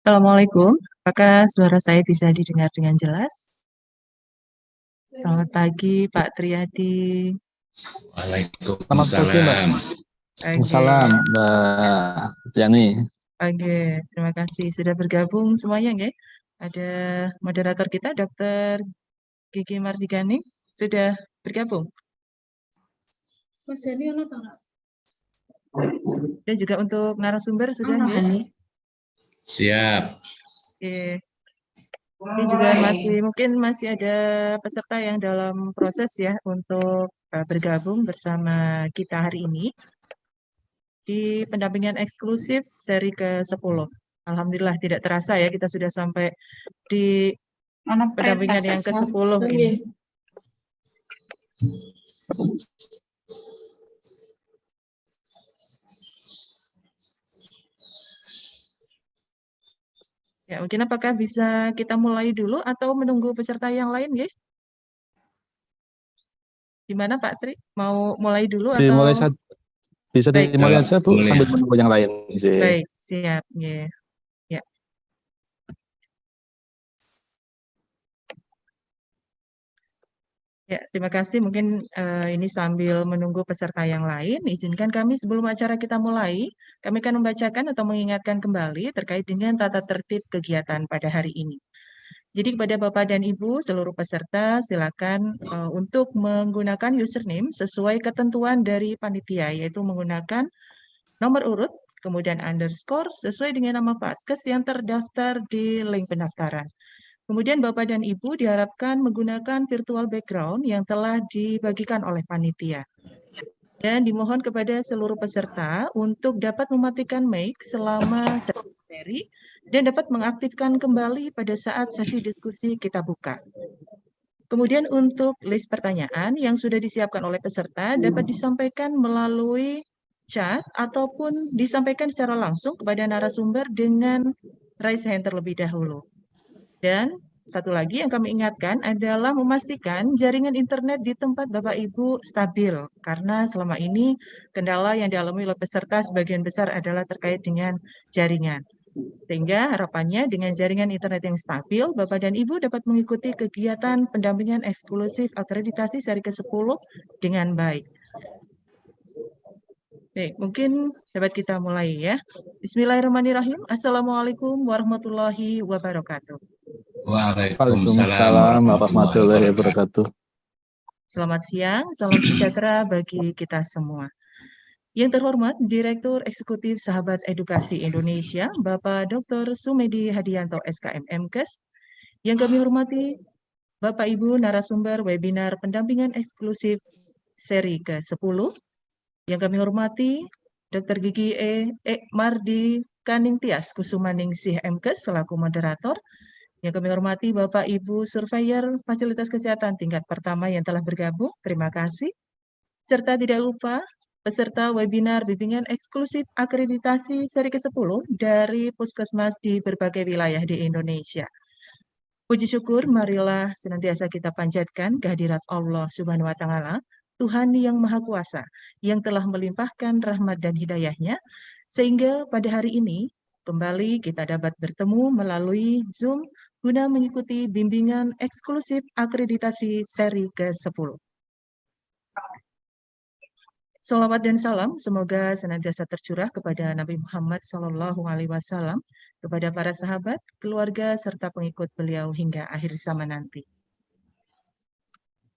Assalamualaikum, apakah suara saya bisa didengar dengan jelas? Selamat pagi, Pak Triadi. Selamat pagi, Mbak. Waalaikumsalam. Oke, Waalaikumsalam, Mbak Yani. oke, terima kasih sudah bergabung semuanya, nggih. Ada moderator kita, Dr. Gigi Mardigani, sudah bergabung. Mas Jani ono ta enggak? Dan juga untuk narasumber sudah, Ono. nggih. Siap. Oke. Ini juga mungkin masih ada peserta yang dalam proses ya untuk bergabung bersama kita hari ini di pendampingan eksklusif seri ke-10. Alhamdulillah tidak terasa ya kita sudah sampai di Ono pendampingan yang ke-10 ini. Ya, mungkin apakah bisa kita mulai dulu atau menunggu peserta yang lain ya? Gimana Pak Tri? Mau mulai dulu atau? Bisa dimulai aja Bu, Mulai. sambil menunggu yang lain. Baik, siap. Ya. Ya, terima kasih. Mungkin ini sambil menunggu peserta yang lain, izinkan kami sebelum acara kita mulai, kami akan membacakan atau mengingatkan kembali terkait dengan tata tertib kegiatan pada hari ini. Jadi kepada Bapak dan Ibu seluruh peserta silakan untuk menggunakan username sesuai ketentuan dari panitia, yaitu menggunakan nomor urut, kemudian underscore sesuai dengan nama Vaskes yang terdaftar di link pendaftaran. Kemudian Bapak dan Ibu diharapkan menggunakan virtual background yang telah dibagikan oleh panitia. Dan dimohon kepada seluruh peserta untuk dapat mematikan mic selama seri dan dapat mengaktifkan kembali pada saat sesi diskusi kita buka. Kemudian untuk list pertanyaan yang sudah disiapkan oleh peserta dapat disampaikan melalui chat ataupun disampaikan secara langsung kepada narasumber dengan raise hand terlebih dahulu. Dan satu lagi yang kami ingatkan adalah memastikan jaringan internet di tempat Bapak Ibu stabil, karena selama ini kendala yang dialami oleh peserta sebagian besar adalah terkait dengan jaringan. Sehingga harapannya dengan jaringan internet yang stabil, Bapak dan Ibu dapat mengikuti kegiatan pendampingan eksklusif akreditasi seri ke-10 dengan baik. Baik, mungkin dapat kita mulai ya. Bismillahirrahmanirrahim. Assalamualaikum warahmatullahi wabarakatuh. Waalaikumsalam warahmatullahi wabarakatuh. Selamat siang, salam sejahtera bagi kita semua. Yang terhormat Direktur Eksekutif Sahabat Edukasi Indonesia, Bapak Dr. Sumedi Hadianto SKM MKes. Yang kami hormati Bapak Ibu narasumber webinar pendampingan eksklusif seri ke-10. Yang kami hormati Dr. Gigi Mardi Kaning Tias Kusumaningsih MKes selaku moderator. Yang kami hormati Bapak Ibu Surveyor Fasilitas Kesehatan tingkat pertama yang telah bergabung, terima kasih. Serta tidak lupa peserta webinar bimbingan eksklusif akreditasi seri ke-10 dari Puskesmas di berbagai wilayah di Indonesia. Puji syukur marilah senantiasa kita panjatkan kehadirat Allah Subhanahu wa Ta'ala, Tuhan yang Maha Kuasa, yang telah melimpahkan rahmat dan hidayahnya, sehingga pada hari ini kembali kita dapat bertemu melalui Zoom guna mengikuti bimbingan eksklusif akreditasi seri ke-10. Salawat dan salam semoga senantiasa tercurah kepada Nabi Muhammad SAW, kepada para sahabat, keluarga, serta pengikut beliau hingga akhir zaman nanti.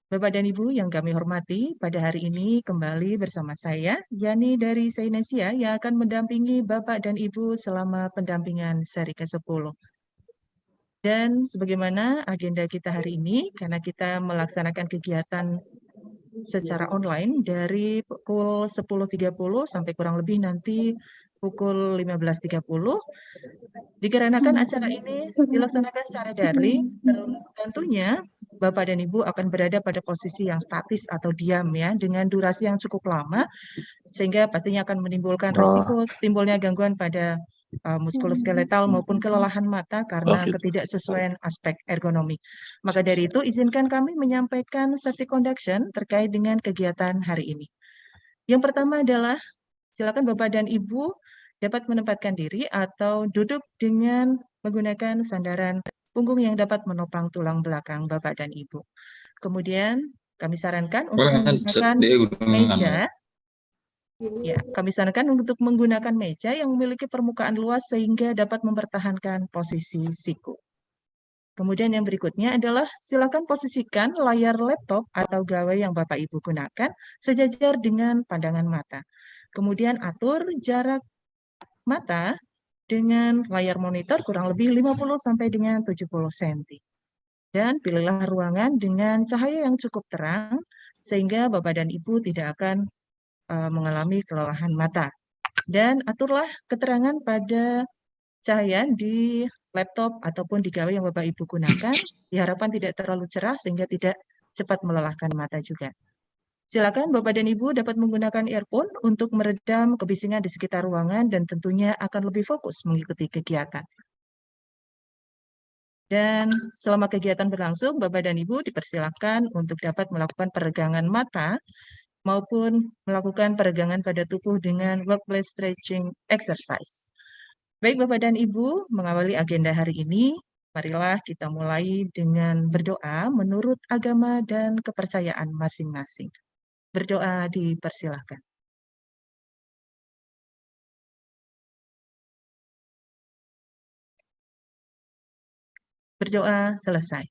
Bapak dan Ibu yang kami hormati, pada hari ini kembali bersama saya, Yani dari Sainesia, yang akan mendampingi Bapak dan Ibu selama pendampingan seri ke-10. Dan sebagaimana agenda kita hari ini, karena kita melaksanakan kegiatan secara online dari pukul 10.30 sampai kurang lebih nanti pukul 15.30. Dikarenakan acara ini dilaksanakan secara daring, tentunya Bapak dan Ibu akan berada pada posisi yang statis atau diam ya, dengan durasi yang cukup lama, sehingga pastinya akan menimbulkan risiko timbulnya gangguan pada muskuloskeletal maupun kelelahan mata karena ketidaksesuaian aspek ergonomi. Maka dari itu, izinkan kami menyampaikan safety conduction terkait dengan kegiatan hari ini. Yang pertama adalah, silakan Bapak dan Ibu dapat menempatkan diri atau duduk dengan menggunakan sandaran punggung yang dapat menopang tulang belakang Bapak dan Ibu. Kemudian kami sarankan untuk menggunakan meja. Ya, kami sarankan untuk menggunakan meja yang memiliki permukaan luas sehingga dapat mempertahankan posisi siku. Kemudian yang berikutnya adalah silakan posisikan layar laptop atau gawai yang Bapak Ibu gunakan sejajar dengan pandangan mata. Kemudian atur jarak mata dengan layar monitor kurang lebih 50 sampai dengan 70 cm. Dan pilihlah ruangan dengan cahaya yang cukup terang sehingga Bapak dan Ibu tidak akan mengalami kelelahan mata. Dan aturlah keterangan pada cahaya di laptop ataupun di gawai yang Bapak Ibu gunakan, diharapkan tidak terlalu cerah sehingga tidak cepat melelahkan mata juga. Silakan Bapak dan Ibu dapat menggunakan earphone untuk meredam kebisingan di sekitar ruangan dan tentunya akan lebih fokus mengikuti kegiatan. Dan selama kegiatan berlangsung, Bapak dan Ibu dipersilakan untuk dapat melakukan peregangan mata maupun melakukan peregangan pada tubuh dengan workplace stretching exercise. Baik Bapak dan Ibu, mengawali agenda hari ini, marilah kita mulai dengan berdoa menurut agama dan kepercayaan masing-masing. Berdoa dipersilahkan. Berdoa selesai.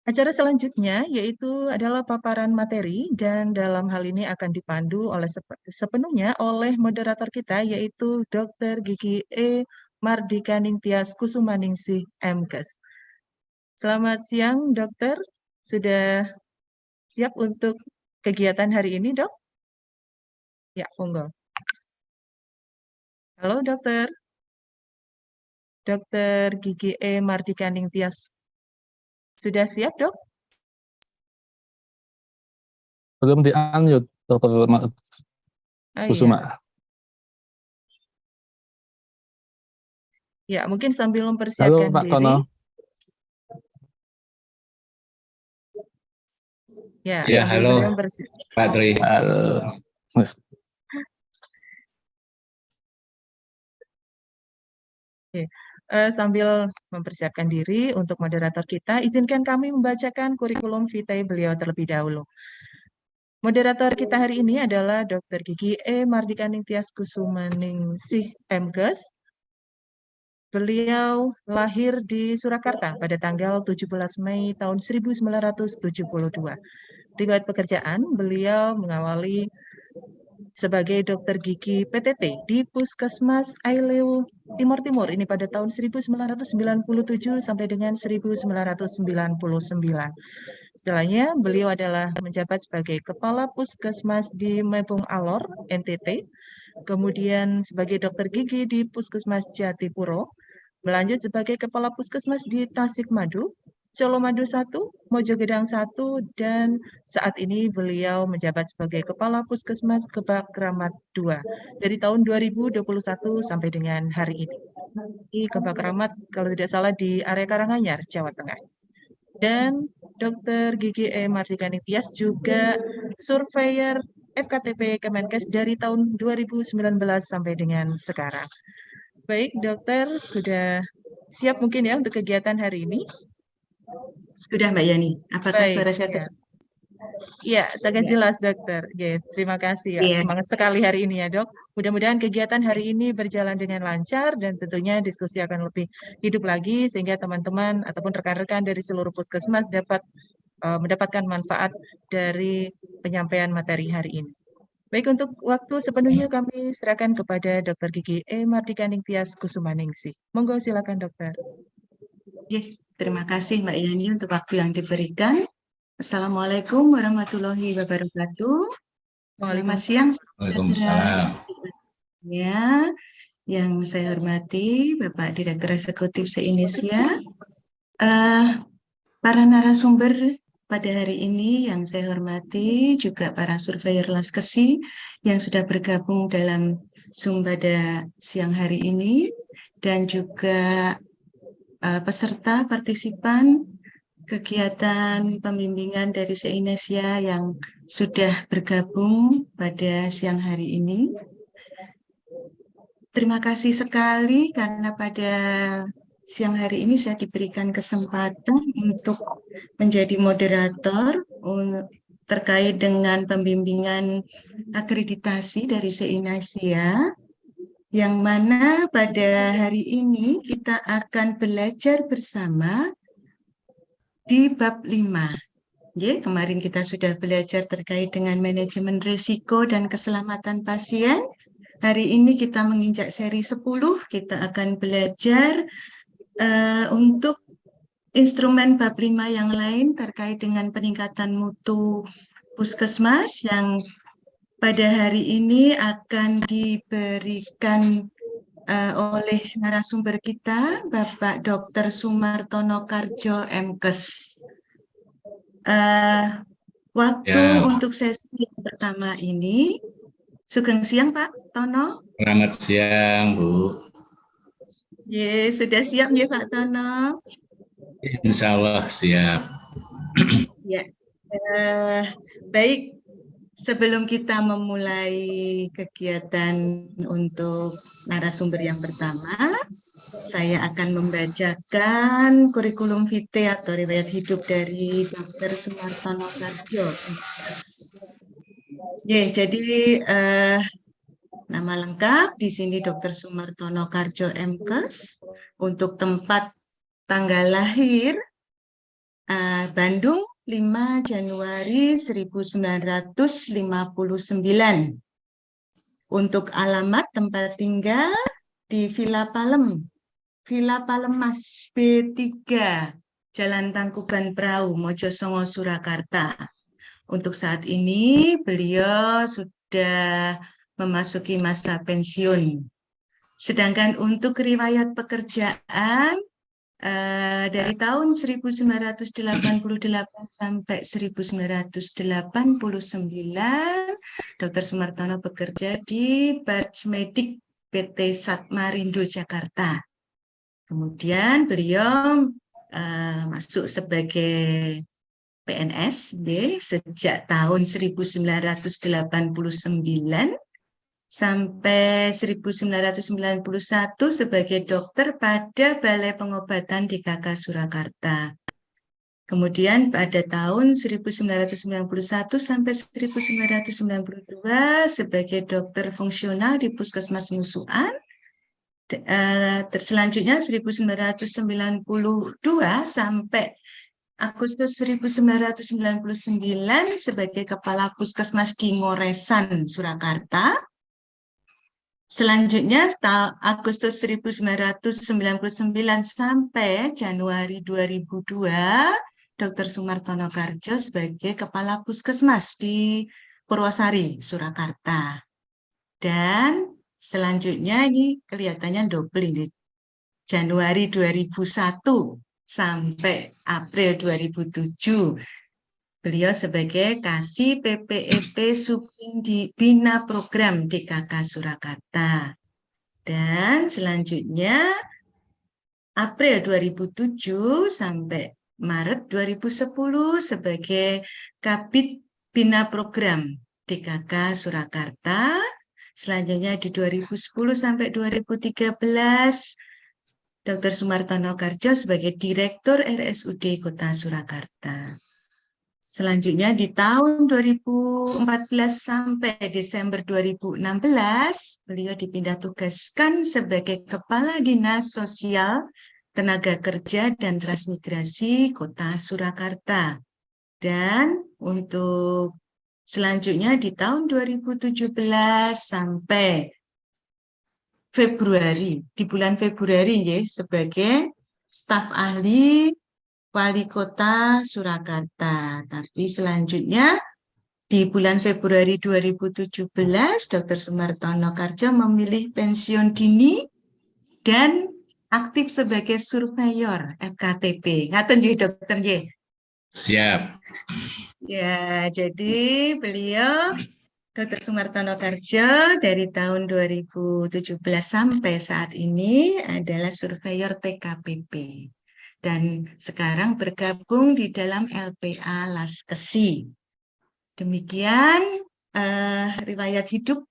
Acara selanjutnya yaitu adalah paparan materi dan dalam hal ini akan dipandu oleh sepenuhnya oleh moderator kita yaitu Dr. Gigi E. Mardika Ningtyas Kusumaningsih MKes. Selamat siang dokter, sudah siap untuk kegiatan hari ini dok? Ya, monggo. Halo dokter. Dr. Gigi E. Mardika Ningtyas. Sudah siap dok? Belum di-unmute, Dr. Kusuma. Ya, mungkin sambil Halo mempersiapkan Pak diri. Tono. Ya, Ya, sambil halo saya mempersiapkan. Pak Tri. Halo. Sambil mempersiapkan diri untuk moderator kita, izinkan kami membacakan kurikulum vitae beliau terlebih dahulu. Moderator kita hari ini adalah Dr. Gigi E. Mardika Ningtyas Kusumaningsih MKes. Beliau lahir di Surakarta pada tanggal 17 Mei tahun 1972. Riwayat pekerjaan, beliau mengawali sebagai dokter gigi PTT di Puskesmas Aileu Timur Timur ini pada tahun 1997 sampai dengan 1999. Setelahnya beliau adalah menjabat sebagai Kepala Puskesmas di Mebung Alor, NTT, kemudian sebagai dokter gigi di Puskesmas Jatipuro, melanjut sebagai Kepala Puskesmas di Tasikmadu, Colomadu 1, Mojogedang 1, dan saat ini beliau menjabat sebagai Kepala Puskesmas Kebak Kramat 2 dari tahun 2021 sampai dengan hari ini. Di Kebak Kramat, kalau tidak salah di area Karanganyar, Jawa Tengah. Dan Dr. Gigi E. Mardika Ningtyas juga surveyor FKTP Kemenkes dari tahun 2019 sampai dengan sekarang. Baik, dokter, sudah siap mungkin ya untuk kegiatan hari ini? Sudah Mbak Yani, apakah Baik, suara saya ya. Iya, sangat jelas dokter. Oke, terima kasih ya. Iya. Semangat sekali hari ini ya dok. Mudah-mudahan kegiatan hari ini berjalan dengan lancar dan tentunya diskusi akan lebih hidup lagi sehingga teman-teman ataupun rekan-rekan dari seluruh puskesmas dapat mendapatkan manfaat dari penyampaian materi hari ini. Baik, untuk waktu sepenuhnya kami serahkan kepada Dr. Gigi E. Mardika Ningtyas Kusumaningsih. Monggo silakan dokter. Terima kasih Mbak Yani untuk waktu yang diberikan. Assalamualaikum warahmatullahi wabarakatuh. Selamat siang. Waalaikumsalam. Ya, yang saya hormati Bapak Direktur Eksekutif se-Indonesia, para narasumber pada hari ini yang saya hormati, juga para surveyor Laskesi yang sudah bergabung dalam Zoom pada siang hari ini, dan juga peserta partisipan kegiatan pembimbingan dari se-Indonesia yang sudah bergabung pada siang hari ini. Terima kasih sekali karena pada siang hari ini saya diberikan kesempatan untuk menjadi moderator terkait dengan pembimbingan akreditasi dari Se-Inasia, yang mana pada hari ini kita akan belajar bersama di bab 5. Kemarin kita sudah belajar terkait dengan manajemen risiko dan keselamatan pasien. Hari ini kita menginjak seri 10, kita akan belajar untuk instrumen bab 5 yang lain terkait dengan peningkatan mutu puskesmas yang pada hari ini akan diberikan oleh narasumber kita, Bapak Dr. Sumartono Karjo, MKes. Waktu untuk sesi yang pertama ini, sugeng siang Pak Tono. Selamat siang, Bu. Sudah siap ya Pak Tono? Insya Allah siap. Ya, baik. Sebelum kita memulai kegiatan untuk narasumber yang pertama, saya akan membacakan kurikulum vitae atau riwayat hidup dari Dr. Sumartono Karjo. Jadi nama lengkap di sini Dr. Sumartono Karjo, MKes. Untuk tempat tanggal lahir Bandung 5 Januari 1959. Untuk alamat tempat tinggal di Villa Palem, Villa Palemas B3, Jalan Tangkuban Perahu, Mojosongo, Surakarta. Untuk saat ini beliau sudah memasuki masa pensiun. Sedangkan untuk riwayat pekerjaan dari tahun 1988 sampai 1989, Dr. Sumartono bekerja di Barjmedik PT Satmarindo Jakarta. Kemudian beliau masuk sebagai PNS sejak tahun 1989 sampai 1991 sebagai dokter pada Balai Pengobatan DKK Surakarta. Kemudian pada tahun 1991 sampai 1992 sebagai dokter fungsional di Puskesmas Nusukan. Selanjutnya 1992 sampai Agustus 1999 sebagai Kepala Puskesmas di Ngoresan, Surakarta. Selanjutnya Agustus 1999 sampai Januari 2002, Dr. Sumartono Karjo sebagai Kepala Puskesmas di Purwosari, Surakarta. Dan selanjutnya ini kelihatannya double ini. Januari 2001 sampai April 2007. Beliau sebagai Kasih PPEP Suping di Bina Program DKK Surakarta. Dan selanjutnya April 2007 sampai Maret 2010 sebagai Kabid Bina Program DKK Surakarta. Selanjutnya di 2010 sampai 2013 Dr. Sumartono Karjo sebagai Direktur RSUD Kota Surakarta. Selanjutnya di tahun 2014 sampai Desember 2016, beliau dipindah tugaskan sebagai Kepala Dinas Sosial, Tenaga Kerja dan Transmigrasi Kota Surakarta. Dan untuk selanjutnya di tahun 2017 sampai Februari, di bulan Februari ya, sebagai staf ahli Wali Kota Surakarta. Tapi selanjutnya di bulan Februari 2017, Dr. Sumartono Karjo memilih pensiun dini dan aktif sebagai surveyor FKTP. Ngaten nggih Dokter nggih? Siap. Ya, jadi beliau Dr. Sumartono Karjo dari tahun 2017 sampai saat ini adalah surveyor TKPP. Dan sekarang bergabung di dalam LPA Laskesi. Demikian riwayat hidup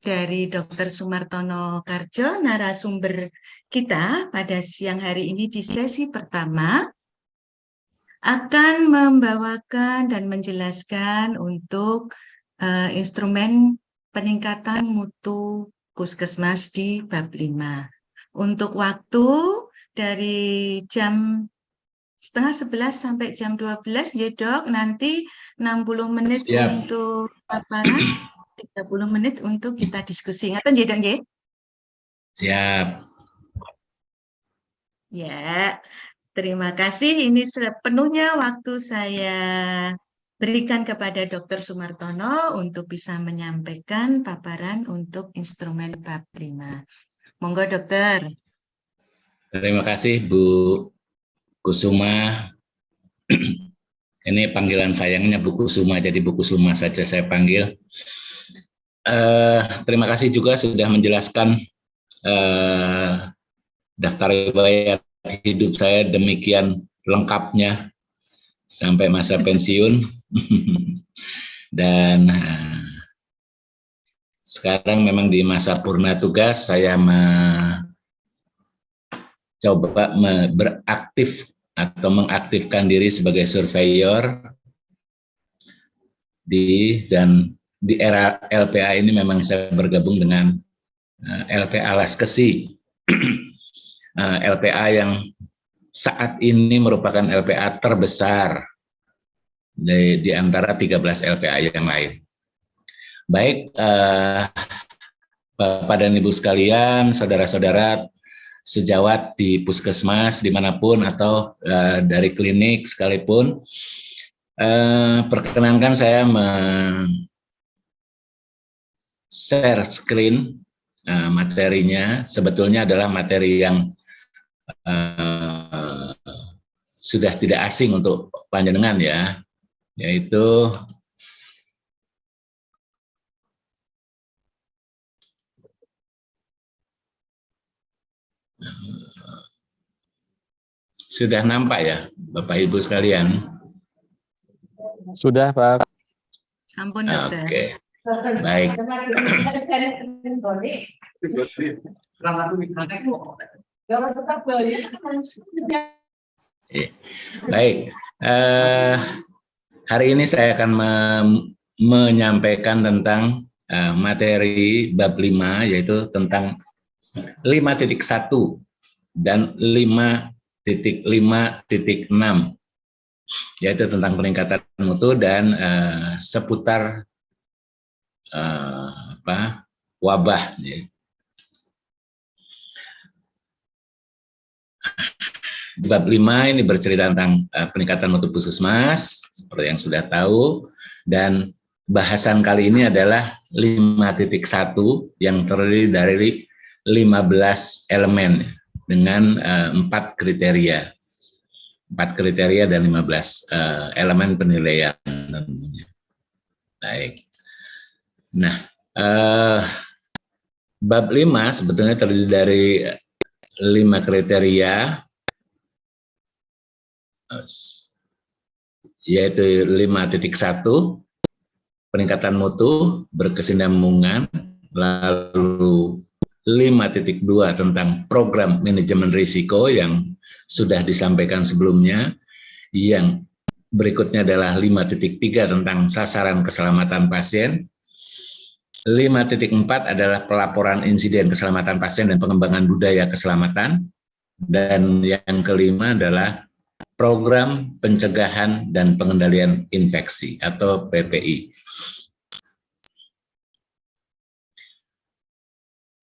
dari Dr. Sumartono Karjo, narasumber kita pada siang hari ini di sesi pertama, akan membawakan dan menjelaskan untuk instrumen peningkatan mutu puskesmas di bab 5. Untuk waktu dari jam 10:30 sampai jam 12, ya Dok, nanti 60 menit Siap. untuk paparan, 30 menit untuk kita diskusi. Ngaten ya Dok, ya? Siap. Ya, terima kasih. Ini sepenuhnya waktu saya berikan kepada Dr. Sumartono untuk bisa menyampaikan paparan untuk instrumen bab 5. Monggo Dokter. Terima kasih Bu Kusuma. Ini panggilan sayangnya Bu Kusuma, jadi Bu Kusuma saja saya panggil. Terima kasih juga sudah menjelaskan daftar riwayat hidup saya demikian lengkapnya sampai masa pensiun. Dan sekarang memang di masa purna tugas saya coba beraktif atau mengaktifkan diri sebagai surveyor dan di era LPA ini memang saya bergabung dengan LPA Laskesi. LPA yang saat ini merupakan LPA terbesar di antara 13 LPA yang lain. Baik, Bapak dan Ibu sekalian, saudara-saudara sejawat di puskesmas dimanapun atau dari klinik sekalipun, perkenankan saya share screen materinya. Sebetulnya adalah materi yang sudah tidak asing untuk panjenengan ya, yaitu sudah nampak ya Bapak Ibu sekalian? Sudah Pak. Sampun Dokter. Oke, baik. Baik, hari ini saya akan menyampaikan tentang materi bab 5, yaitu tentang 5.1 dan 5.5.6, yaitu tentang peningkatan mutu dan seputar wabah. Di bab 5 ini bercerita tentang peningkatan mutu puskesmas, seperti yang sudah tahu, dan bahasan kali ini adalah 5.1 yang terdiri dari 15 elemen dengan 4 kriteria. 4 kriteria dan 15 elemen penilaian tentunya. Baik. Nah, bab 5 sebetulnya terdiri dari 5 kriteria, yaitu 5.1 peningkatan mutu berkesinambungan, lalu 5.2 tentang program manajemen risiko yang sudah disampaikan sebelumnya, yang berikutnya adalah 5.3 tentang sasaran keselamatan pasien, 5.4 adalah pelaporan insiden keselamatan pasien dan pengembangan budaya keselamatan, dan yang kelima adalah program pencegahan dan pengendalian infeksi atau PPI.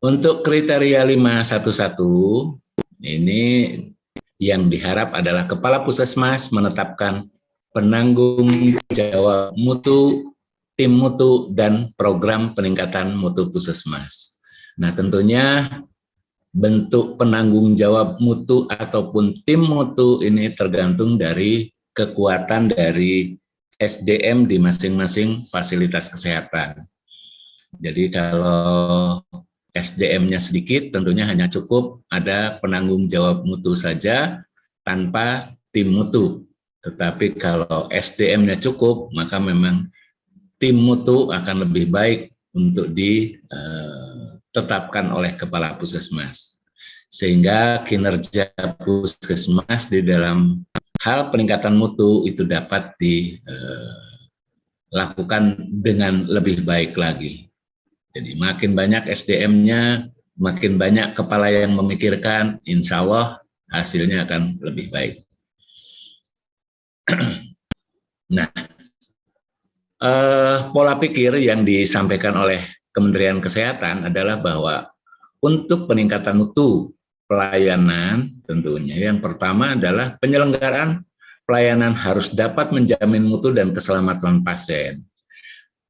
Untuk kriteria 5.1.1 ini yang diharap adalah kepala puskesmas menetapkan penanggung jawab mutu, tim mutu, dan program peningkatan mutu puskesmas. Nah, tentunya bentuk penanggung jawab mutu ataupun tim mutu ini tergantung dari kekuatan dari SDM di masing-masing fasilitas kesehatan. Jadi kalau SDM-nya sedikit, tentunya hanya cukup ada penanggung jawab mutu saja tanpa tim mutu. Tetapi kalau SDM-nya cukup, maka memang tim mutu akan lebih baik untuk ditetapkan oleh Kepala Puskesmas. Sehingga kinerja Puskesmas di dalam hal peningkatan mutu itu dapat dilakukan dengan lebih baik lagi. Jadi makin banyak SDM-nya, makin banyak kepala yang memikirkan, insya Allah hasilnya akan lebih baik. Nah, pola pikir yang disampaikan oleh Kementerian Kesehatan adalah bahwa untuk peningkatan mutu pelayanan tentunya yang pertama adalah penyelenggaraan pelayanan harus dapat menjamin mutu dan keselamatan pasien,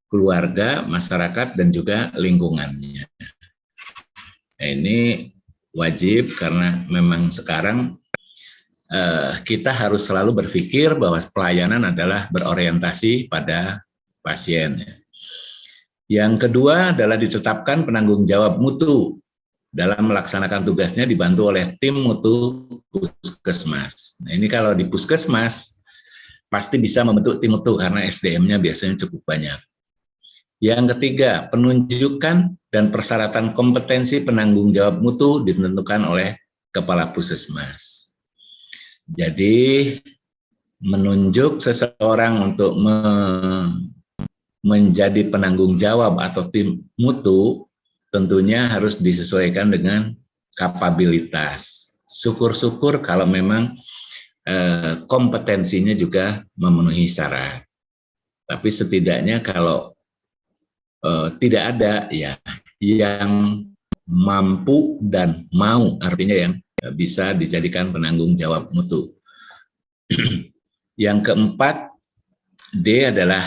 keluarga, masyarakat, dan juga lingkungannya. Nah, ini wajib karena memang sekarang kita harus selalu berpikir bahwa pelayanan adalah berorientasi pada pasien. Yang kedua adalah ditetapkan penanggung jawab mutu dalam melaksanakan tugasnya dibantu oleh tim mutu Puskesmas. Nah, ini kalau di Puskesmas pasti bisa membentuk tim mutu karena SDM-nya biasanya cukup banyak. Yang ketiga, penunjukan dan persyaratan kompetensi penanggung jawab mutu ditentukan oleh Kepala Puskesmas. Jadi menunjuk seseorang untuk menjadi penanggung jawab atau tim mutu tentunya harus disesuaikan dengan kapabilitas. Syukur-syukur kalau memang kompetensinya juga memenuhi syarat. Tapi setidaknya kalau tidak ada ya yang mampu dan mau, artinya yang bisa dijadikan penanggung jawab mutu. Yang keempat, D adalah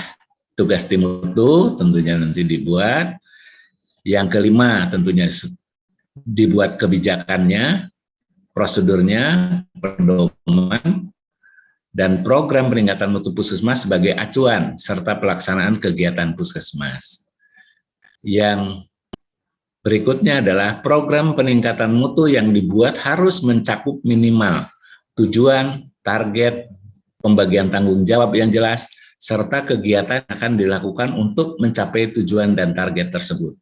tugas tim mutu, tentunya nanti dibuat. Yang kelima, tentunya dibuat kebijakannya, prosedurnya, pedoman, dan program peningkatan mutu Puskesmas sebagai acuan serta pelaksanaan kegiatan Puskesmas. Yang berikutnya adalah program peningkatan mutu yang dibuat harus mencakup minimal tujuan, target, pembagian tanggung jawab yang jelas, serta kegiatan yang akan dilakukan untuk mencapai tujuan dan target tersebut.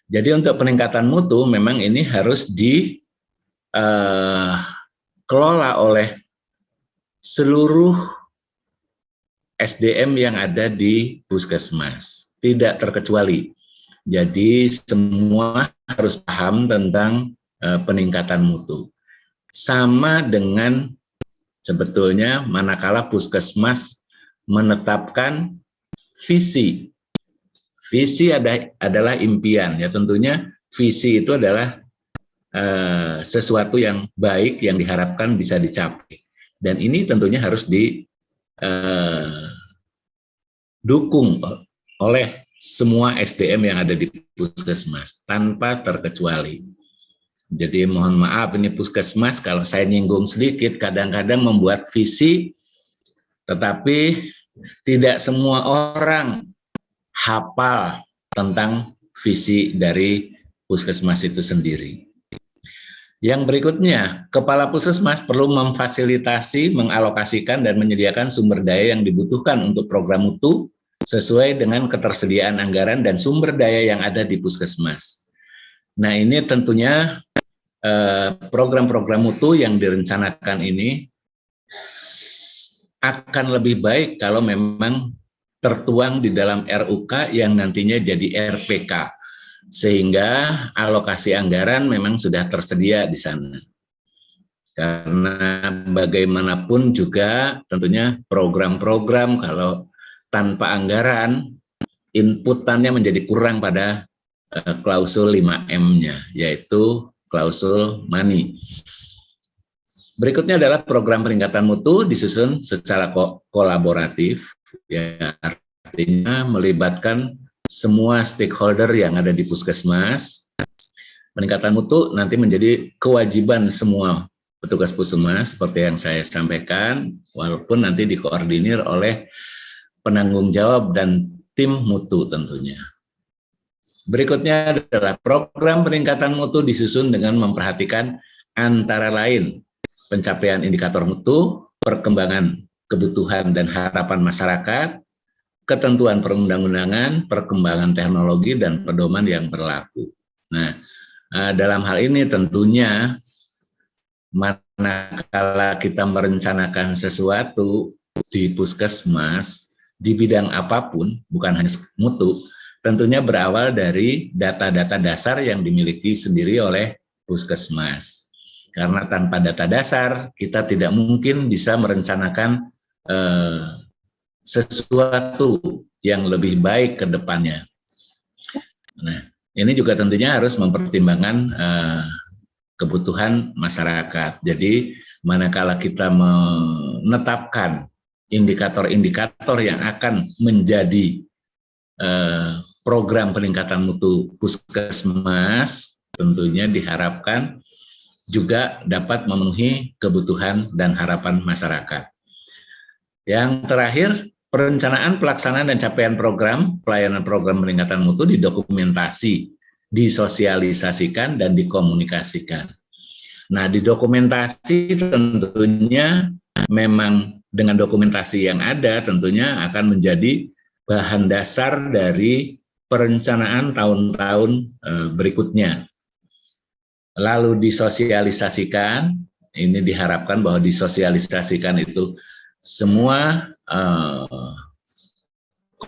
Jadi untuk peningkatan mutu memang ini harus dikelola oleh seluruh SDM yang ada di Puskesmas, tidak terkecuali. Jadi semua harus paham tentang peningkatan mutu. Sama dengan sebetulnya manakala Puskesmas menetapkan visi. Visi adalah impian, ya tentunya visi itu adalah sesuatu yang baik yang diharapkan bisa dicapai. Dan ini tentunya harus didukung oleh semua SDM yang ada di Puskesmas tanpa terkecuali. Jadi mohon maaf ini Puskesmas kalau saya nyinggung sedikit kadang-kadang membuat visi tetapi tidak semua orang hafal tentang visi dari Puskesmas itu sendiri. Yang berikutnya, Kepala Puskesmas perlu memfasilitasi, mengalokasikan dan menyediakan sumber daya yang dibutuhkan untuk program mutu sesuai dengan ketersediaan anggaran dan sumber daya yang ada di Puskesmas. Nah, ini tentunya program-program mutu yang direncanakan ini akan lebih baik kalau memang tertuang di dalam RUK yang nantinya jadi RPK, sehingga alokasi anggaran memang sudah tersedia di sana. Karena bagaimanapun juga tentunya program-program kalau tanpa anggaran, inputannya menjadi kurang pada klausul 5M-nya, yaitu klausul money. Berikutnya adalah program peningkatan mutu disusun secara kolaboratif, ya, artinya melibatkan semua stakeholder yang ada di Puskesmas. Peningkatan mutu nanti menjadi kewajiban semua petugas Puskesmas seperti yang saya sampaikan, walaupun nanti dikoordinir oleh penanggung jawab dan tim mutu tentunya. Berikutnya adalah program peningkatan mutu disusun dengan memperhatikan antara lain pencapaian indikator mutu, perkembangan kebutuhan dan harapan masyarakat, ketentuan perundang-undangan, perkembangan teknologi, dan pedoman yang berlaku. Nah, dalam hal ini tentunya manakala kita merencanakan sesuatu di puskesmas, di bidang apapun, bukan hanya mutu, tentunya berawal dari data-data dasar yang dimiliki sendiri oleh puskesmas. Karena tanpa data dasar, kita tidak mungkin bisa merencanakan sesuatu yang lebih baik ke depannya. Nah, ini juga tentunya harus mempertimbangkan kebutuhan masyarakat. Jadi, manakala kita menetapkan indikator-indikator yang akan menjadi program peningkatan mutu puskesmas, tentunya diharapkan juga dapat memenuhi kebutuhan dan harapan masyarakat. Yang terakhir, perencanaan, pelaksanaan, dan capaian program pelayanan program peningkatan mutu didokumentasi, disosialisasikan, dan dikomunikasikan. Nah, didokumentasi tentunya memang dengan dokumentasi yang ada tentunya akan menjadi bahan dasar dari perencanaan tahun-tahun berikutnya. Lalu disosialisasikan, ini diharapkan bahwa disosialisasikan itu semua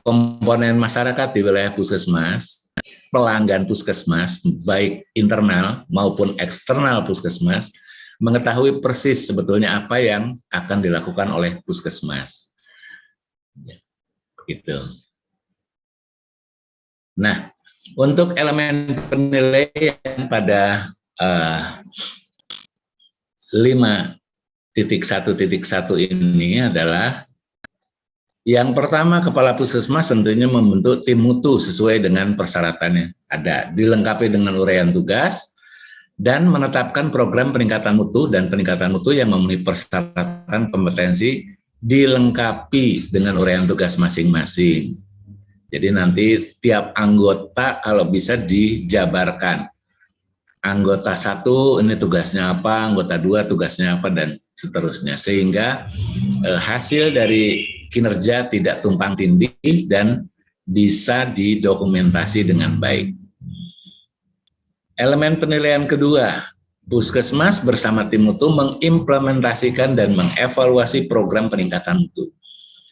komponen masyarakat di wilayah puskesmas, pelanggan puskesmas, baik internal maupun eksternal puskesmas, mengetahui persis sebetulnya apa yang akan dilakukan oleh puskesmas. Begitu. Nah, untuk elemen penilaian pada 5.1.1 ini adalah yang pertama, kepala puskesmas tentunya membentuk tim mutu sesuai dengan persyaratannya. Ada, dilengkapi dengan uraian tugas, dan menetapkan program peningkatan mutu dan peningkatan mutu yang memenuhi persyaratan kompetensi, dilengkapi dengan uraian tugas masing-masing. Jadi nanti tiap anggota kalau bisa dijabarkan. Anggota 1 ini tugasnya apa, anggota 2 tugasnya apa, dan seterusnya. Sehingga hasil dari kinerja tidak tumpang tindih dan bisa didokumentasi dengan baik. Elemen penilaian kedua, puskesmas bersama tim mutu mengimplementasikan dan mengevaluasi program peningkatan mutu.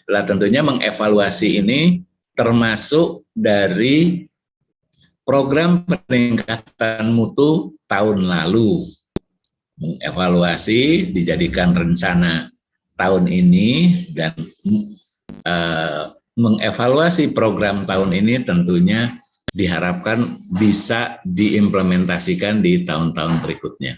Lah tentunya mengevaluasi ini termasuk dari program peningkatan mutu tahun lalu. Mengevaluasi, dijadikan rencana tahun ini, dan mengevaluasi program tahun ini tentunya diharapkan bisa diimplementasikan di tahun-tahun berikutnya.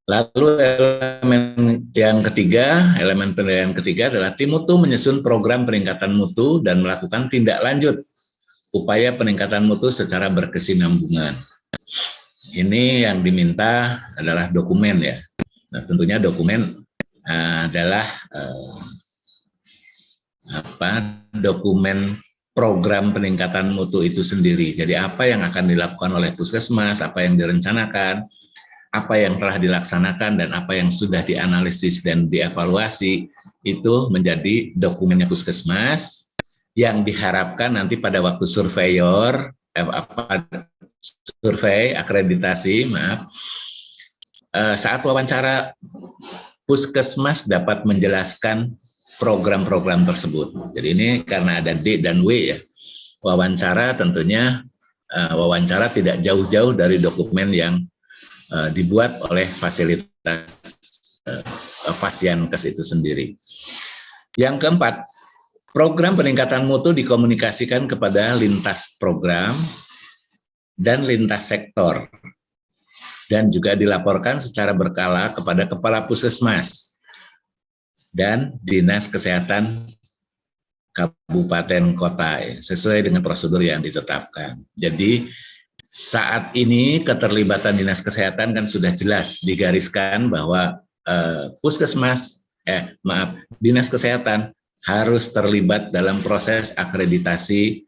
Lalu elemen yang ketiga, elemen penilaian ketiga adalah tim mutu menyusun program peningkatan mutu dan melakukan tindak lanjut upaya peningkatan mutu secara berkesinambungan. Ini yang diminta adalah dokumen ya. Nah, tentunya dokumen adalah dokumen program peningkatan mutu itu sendiri. Jadi apa yang akan dilakukan oleh puskesmas, apa yang direncanakan, apa yang telah dilaksanakan, dan apa yang sudah dianalisis dan dievaluasi, itu menjadi dokumennya puskesmas yang diharapkan nanti pada waktu surveyor, survei akreditasi, saat wawancara puskesmas dapat menjelaskan program-program tersebut. Jadi ini karena ada D dan W ya, wawancara tentunya wawancara tidak jauh-jauh dari dokumen yang dibuat oleh fasilitas Fasiankes itu sendiri. Yang keempat, program peningkatan mutu dikomunikasikan kepada lintas program dan lintas sektor, dan juga dilaporkan secara berkala kepada kepala puskesmas dan dinas kesehatan kabupaten kota sesuai dengan prosedur yang ditetapkan. Jadi saat ini keterlibatan dinas kesehatan kan sudah jelas digariskan bahwa dinas kesehatan harus terlibat dalam proses akreditasi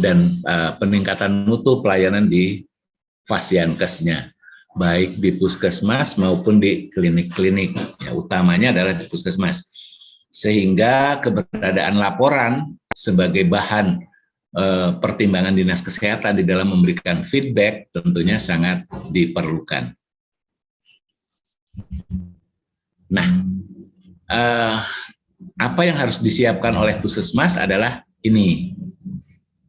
dan peningkatan mutu pelayanan di Fasiankesnya, baik di puskesmas maupun di klinik-klinik. Ya, utamanya adalah di puskesmas. sehingga keberadaan laporan sebagai bahan pertimbangan Dinas Kesehatan di dalam memberikan feedback tentunya sangat diperlukan. Nah, apa yang harus disiapkan oleh Puskesmas adalah ini.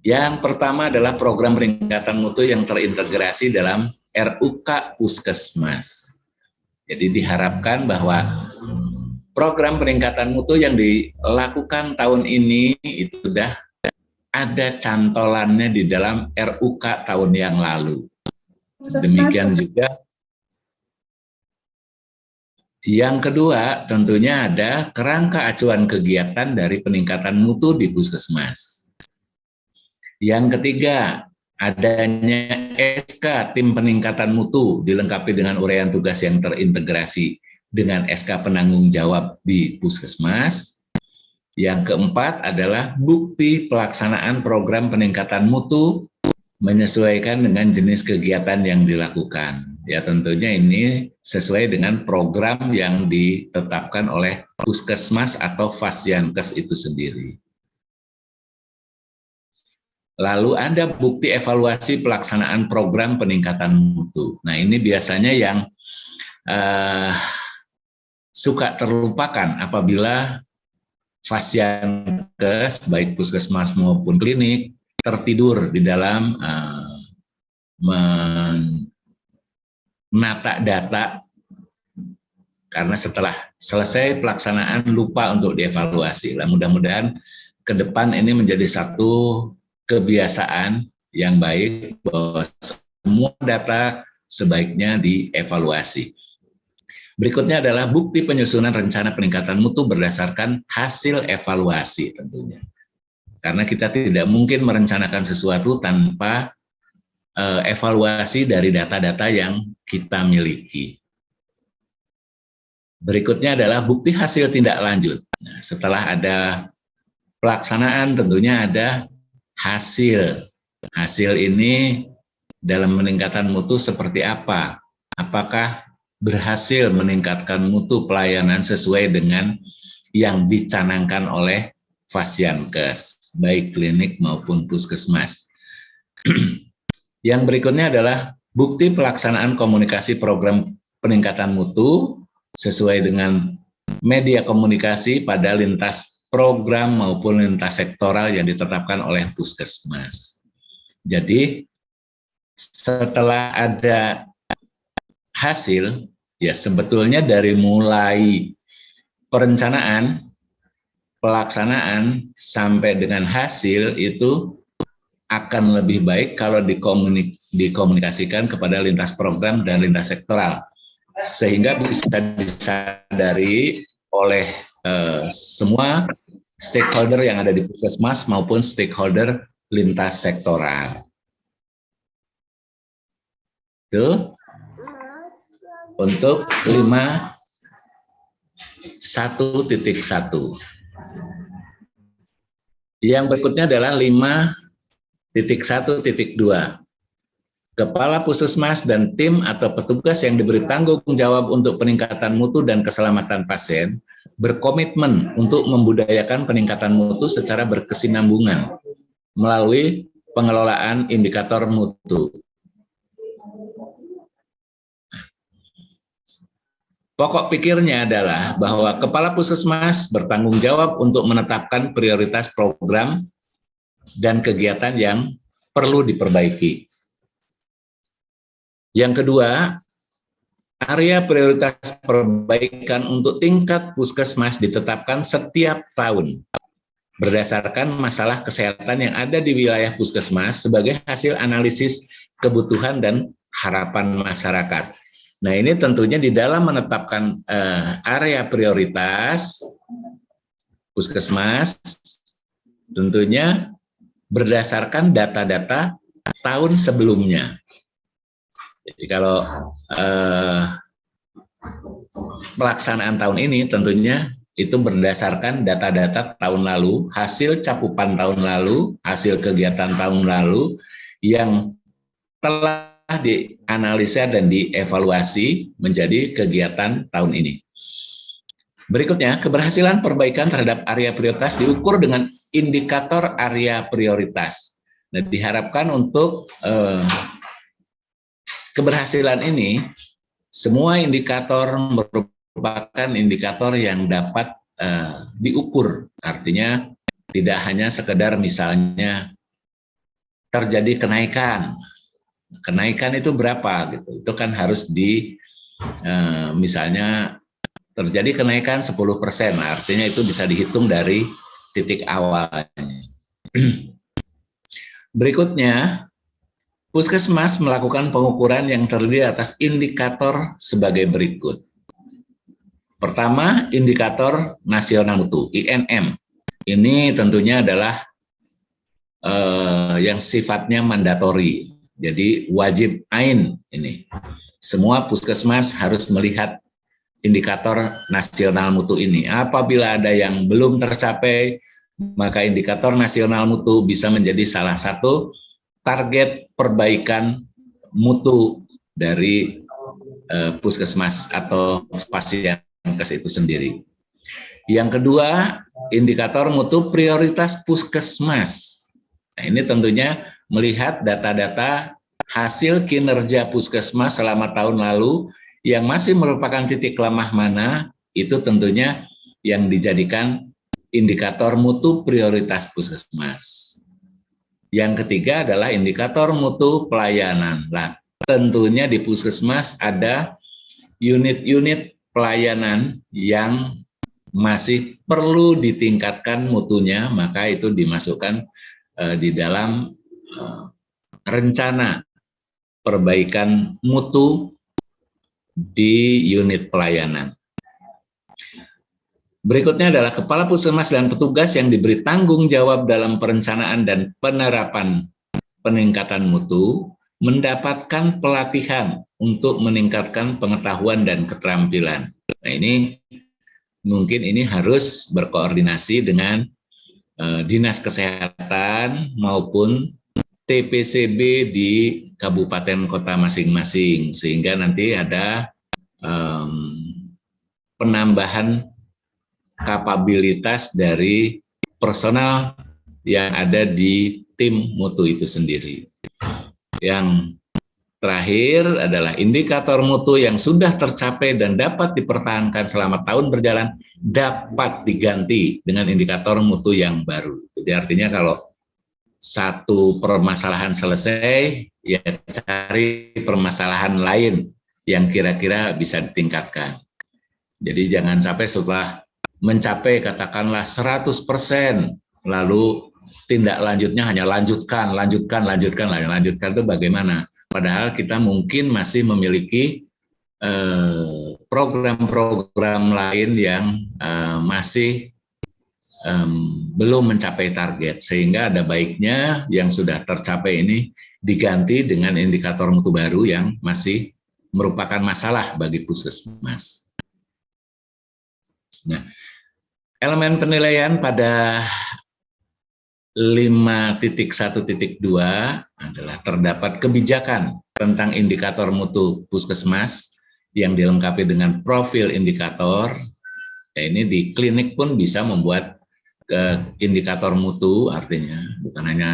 Yang pertama adalah program peningkatan mutu yang terintegrasi dalam RUK Puskesmas. Jadi diharapkan bahwa program peningkatan mutu yang dilakukan tahun ini itu sudah ada cantolannya di dalam RUK tahun yang lalu. Demikian juga yang kedua, tentunya ada kerangka acuan kegiatan dari peningkatan mutu di Puskesmas. Yang ketiga, adanya SK Tim Peningkatan Mutu dilengkapi dengan uraian tugas yang terintegrasi dengan SK penanggung jawab di Puskesmas. Yang keempat adalah bukti pelaksanaan program peningkatan mutu menyesuaikan dengan jenis kegiatan yang dilakukan. Ya tentunya ini sesuai dengan program yang ditetapkan oleh Puskesmas atau Fasyankes itu sendiri. Lalu ada bukti evaluasi pelaksanaan program peningkatan mutu. Nah ini biasanya yang suka terlupakan apabila Fasyankes, baik Puskesmas maupun klinik, tertidur di dalam menata data karena setelah selesai pelaksanaan lupa untuk dievaluasi. Nah, mudah-mudahan ke depan ini menjadi satu kebiasaan yang baik bahwa semua data sebaiknya dievaluasi. Berikutnya adalah bukti penyusunan rencana peningkatan mutu berdasarkan hasil evaluasi tentunya. Karena kita tidak mungkin merencanakan sesuatu tanpa evaluasi dari data-data yang kita miliki. Berikutnya adalah bukti hasil tindak lanjut. Nah, setelah ada pelaksanaan tentunya ada hasil. Hasil ini dalam meningkatkan mutu seperti apa? Apakah berhasil meningkatkan mutu pelayanan sesuai dengan yang dicanangkan oleh Fasyankes, baik klinik maupun Puskesmas. Yang berikutnya adalah bukti pelaksanaan komunikasi program peningkatan mutu sesuai dengan media komunikasi pada lintas program maupun lintas sektoral yang ditetapkan oleh Puskesmas. Jadi setelah ada hasil, ya sebetulnya dari mulai perencanaan, pelaksanaan sampai dengan hasil itu akan lebih baik kalau dikomunikasikan kepada lintas program dan lintas sektoral, sehingga bisa disadari oleh semua stakeholder yang ada di Puskesmas maupun stakeholder lintas sektoral. Itu untuk 5.1.1. Yang berikutnya adalah 5.1.2. Kepala Puskesmas dan tim atau petugas yang diberi tanggung jawab untuk peningkatan mutu dan keselamatan pasien berkomitmen untuk membudayakan peningkatan mutu secara berkesinambungan melalui pengelolaan indikator mutu. Pokok pikirnya adalah bahwa Kepala Puskesmas bertanggung jawab untuk menetapkan prioritas program dan kegiatan yang perlu diperbaiki. Yang kedua, area prioritas perbaikan untuk tingkat Puskesmas ditetapkan setiap tahun berdasarkan masalah kesehatan yang ada di wilayah Puskesmas sebagai hasil analisis kebutuhan dan harapan masyarakat. Nah ini tentunya di dalam menetapkan area prioritas Puskesmas tentunya berdasarkan data-data tahun sebelumnya. Jadi kalau pelaksanaan tahun ini tentunya itu berdasarkan data-data tahun lalu, hasil cakupan tahun lalu, hasil kegiatan tahun lalu yang telah dianalisa dan dievaluasi menjadi kegiatan tahun ini. Berikutnya, keberhasilan perbaikan terhadap area prioritas diukur dengan indikator area prioritas. Nah, diharapkan untuk keberhasilan ini, semua indikator merupakan indikator yang dapat diukur. Artinya, tidak hanya sekedar misalnya terjadi kenaikan. Kenaikan itu berapa gitu. Itu kan harus misalnya terjadi kenaikan 10%, artinya itu bisa dihitung dari titik awalnya. Berikutnya, Puskesmas melakukan pengukuran yang terdiri atas indikator sebagai berikut. Pertama, indikator nasional mutu, INM. Ini tentunya adalah yang sifatnya mandatori, jadi wajib ain ini. Semua puskesmas harus melihat indikator nasional mutu ini. Apabila ada yang belum tercapai, maka indikator nasional mutu bisa menjadi salah satu target perbaikan mutu dari puskesmas atau Fasiankes itu sendiri. Yang kedua, indikator mutu prioritas puskesmas. Nah, ini tentunya melihat data-data hasil kinerja puskesmas selama tahun lalu yang masih merupakan titik lemah mana, itu tentunya yang dijadikan indikator mutu prioritas puskesmas. Yang ketiga adalah indikator mutu pelayanan. Nah, tentunya di puskesmas ada unit-unit pelayanan yang masih perlu ditingkatkan mutunya, maka itu dimasukkan di dalam rencana perbaikan mutu di unit pelayanan. Berikutnya adalah kepala puskesmas dan petugas yang diberi tanggung jawab dalam perencanaan dan penerapan peningkatan mutu mendapatkan pelatihan untuk meningkatkan pengetahuan dan keterampilan. Nah, ini mungkin ini harus berkoordinasi dengan Dinas Kesehatan maupun TPCB di kabupaten kota masing-masing, sehingga nanti ada penambahan kapabilitas dari personal yang ada di tim mutu itu sendiri. Yang terakhir adalah indikator mutu yang sudah tercapai dan dapat dipertahankan selama tahun berjalan dapat diganti dengan indikator mutu yang baru. Jadi artinya kalau satu permasalahan selesai, ya cari permasalahan lain yang kira-kira bisa ditingkatkan. Jadi jangan sampai setelah mencapai katakanlah 100%, lalu tindak lanjutnya hanya lanjutkan itu bagaimana? Padahal kita mungkin masih memiliki program-program lain yang masih belum mencapai target, sehingga ada baiknya yang sudah tercapai ini diganti dengan indikator mutu baru yang masih merupakan masalah bagi puskesmas. Nah, elemen penilaian pada 5.1.2 adalah terdapat kebijakan tentang indikator mutu puskesmas yang dilengkapi dengan profil indikator. Ya, ini di klinik pun bisa membuat indikator mutu, artinya bukan hanya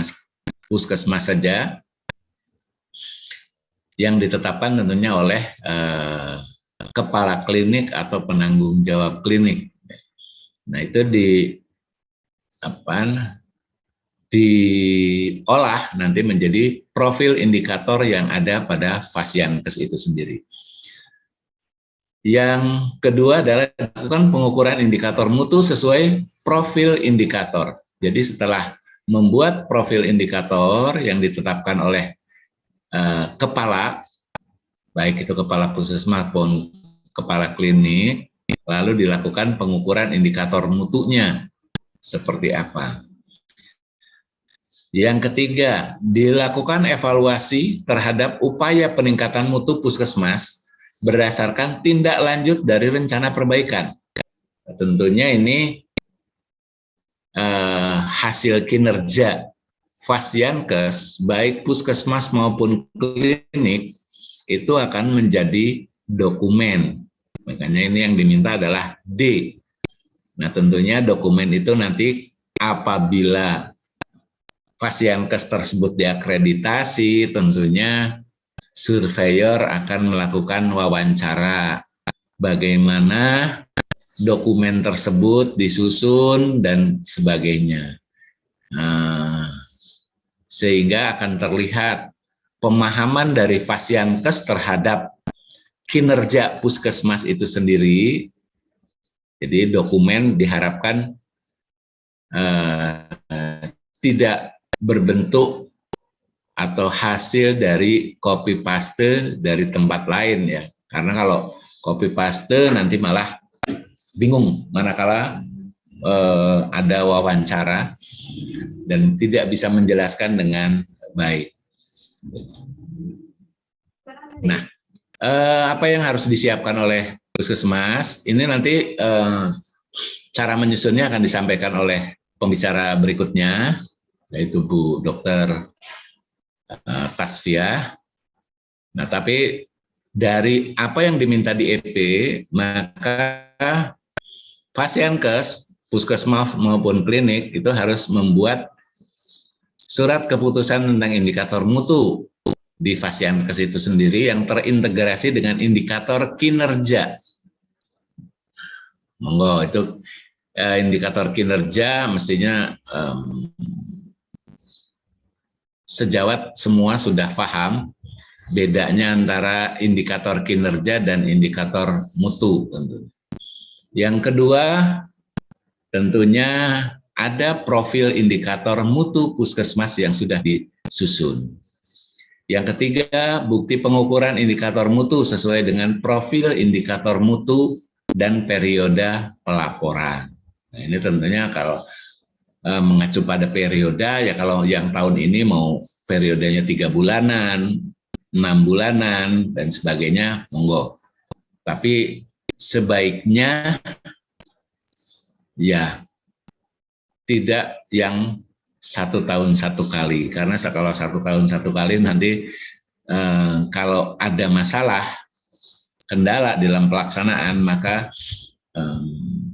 puskesmas saja, yang ditetapkan tentunya oleh kepala klinik atau penanggung jawab klinik. Nah, itu diolah nanti menjadi profil indikator yang ada pada Fasiankes itu sendiri. Yang kedua adalah lakukan pengukuran indikator mutu sesuai profil indikator. Jadi setelah membuat profil indikator yang ditetapkan oleh kepala, baik itu kepala puskesmas maupun kepala klinik, lalu dilakukan pengukuran indikator mutunya seperti apa. Yang ketiga, dilakukan evaluasi terhadap upaya peningkatan mutu puskesmas berdasarkan tindak lanjut dari rencana perbaikan. Tentunya ini hasil kinerja Fasiankes, baik puskesmas maupun klinik, itu akan menjadi dokumen. Makanya ini yang diminta adalah D, Nah, tentunya dokumen itu nanti apabila Fasiankes tersebut diakreditasi, tentunya surveyor akan melakukan wawancara bagaimana dokumen tersebut disusun dan sebagainya. Nah, sehingga akan terlihat pemahaman dari Fasiankes terhadap kinerja puskesmas itu sendiri. Jadi dokumen diharapkan tidak berbentuk atau hasil dari copy paste dari tempat lain ya. Karena kalau copy paste nanti malah bingung manakala ada wawancara dan tidak bisa menjelaskan dengan baik. Nah, apa yang harus disiapkan oleh puskesmas ini nanti cara menyusunnya akan disampaikan oleh pembicara berikutnya, yaitu Bu Dr. Tasfiah. Nah, tapi dari apa yang diminta di EP, maka Fasiankes, puskesmas maupun klinik itu harus membuat surat keputusan tentang indikator mutu di Fasiankes itu sendiri yang terintegrasi dengan indikator kinerja. Monggo, itu indikator kinerja mestinya sejawat semua sudah paham bedanya antara indikator kinerja dan indikator mutu tentunya. Yang kedua, tentunya ada profil indikator mutu puskesmas yang sudah disusun. Yang ketiga, bukti pengukuran indikator mutu sesuai dengan profil indikator mutu dan periode pelaporan. Nah, ini tentunya kalau mengacu pada periode, ya kalau yang tahun ini mau periodenya 3 bulanan, 6 bulanan, dan sebagainya, monggo. Tapi sebaiknya ya tidak yang 1 tahun 1 kali, karena kalau 1 tahun 1 kali nanti kalau ada masalah, kendala dalam pelaksanaan, maka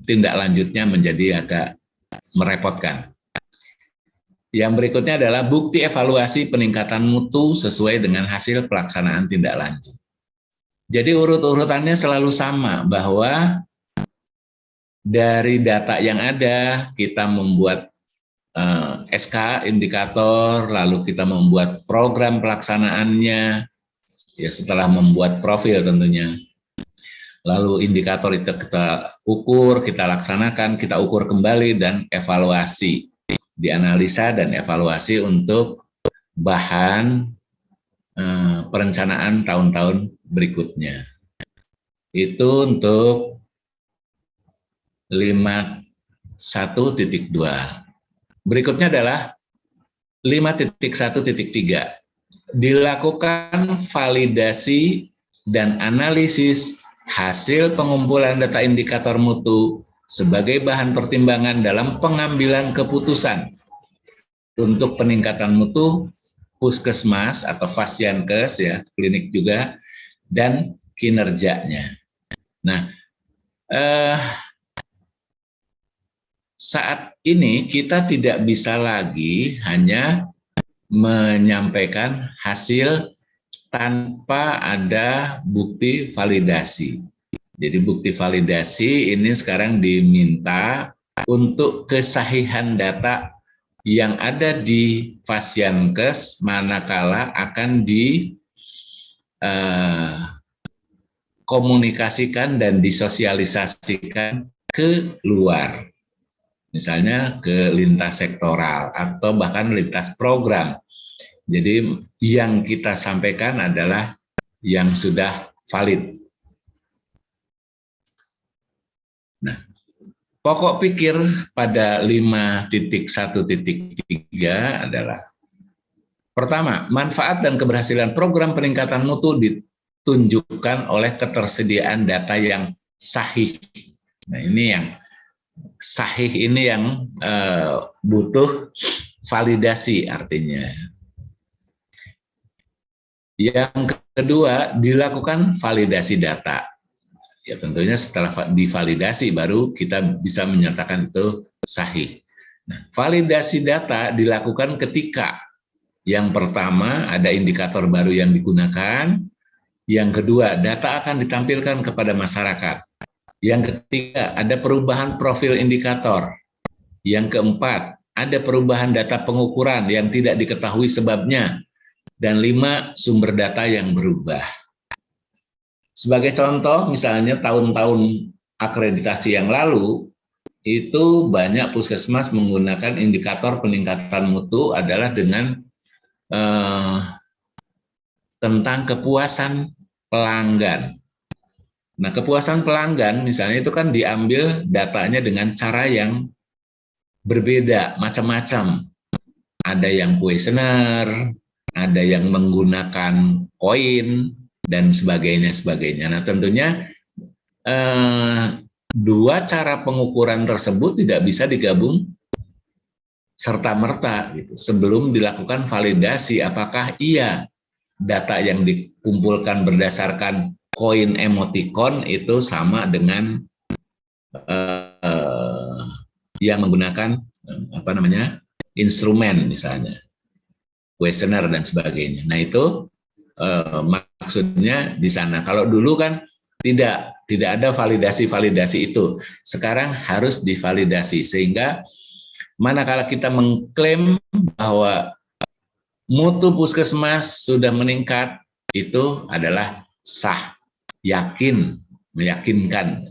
tindak lanjutnya menjadi agak merepotkan. Yang berikutnya adalah bukti evaluasi peningkatan mutu sesuai dengan hasil pelaksanaan tindak lanjut. Jadi urut-urutannya selalu sama, bahwa dari data yang ada kita membuat SK indikator, lalu kita membuat program pelaksanaannya, ya setelah membuat profil tentunya. Lalu indikator itu kita ukur, kita laksanakan, kita ukur kembali dan evaluasi, dianalisa dan evaluasi untuk bahan perencanaan tahun-tahun berikutnya. Itu untuk 51.2. Berikutnya adalah 5.1.3. Dilakukan validasi dan analisis hasil pengumpulan data indikator mutu sebagai bahan pertimbangan dalam pengambilan keputusan untuk peningkatan mutu puskesmas atau Fasiankes, ya, klinik juga, dan kinerjanya. Nah, saat ini kita tidak bisa lagi hanya menyampaikan hasil tanpa ada bukti validasi. Jadi bukti validasi ini sekarang diminta untuk kesahihan data yang ada di Fasiankes manakala akan dikomunikasikan dan disosialisasikan ke luar. Misalnya ke lintas sektoral atau bahkan lintas program. Jadi yang kita sampaikan adalah yang sudah valid. Nah, pokok pikir pada 5.1.3 adalah: pertama, manfaat dan keberhasilan program peningkatan mutu ditunjukkan oleh ketersediaan data yang sahih. Nah, ini yang sahih ini yang butuh validasi artinya. Yang kedua, dilakukan validasi data. Ya tentunya setelah divalidasi baru kita bisa menyatakan itu sahih. Nah, validasi data dilakukan ketika yang pertama ada indikator baru yang digunakan, yang kedua data akan ditampilkan kepada masyarakat, yang ketiga ada perubahan profil indikator, yang keempat ada perubahan data pengukuran yang tidak diketahui sebabnya, dan 5 sumber data yang berubah. Sebagai contoh, misalnya tahun-tahun akreditasi yang lalu, itu banyak puskesmas menggunakan indikator peningkatan mutu adalah dengan tentang kepuasan pelanggan. Nah, kepuasan pelanggan misalnya itu kan diambil datanya dengan cara yang berbeda, macam-macam. Ada yang kuesioner, ada yang menggunakan koin, dan sebagainya. Nah, tentunya dua cara pengukuran tersebut tidak bisa digabung serta-merta gitu. Sebelum dilakukan validasi, apakah iya data yang dikumpulkan berdasarkan koin emoticon itu sama dengan yang menggunakan instrumen misalnya, kuesioner dan sebagainya. Nah, itu maksudnya di sana. Kalau dulu kan tidak ada validasi itu. Sekarang harus divalidasi, sehingga manakala kita mengklaim bahwa mutu puskesmas sudah meningkat, itu adalah sah, meyakinkan.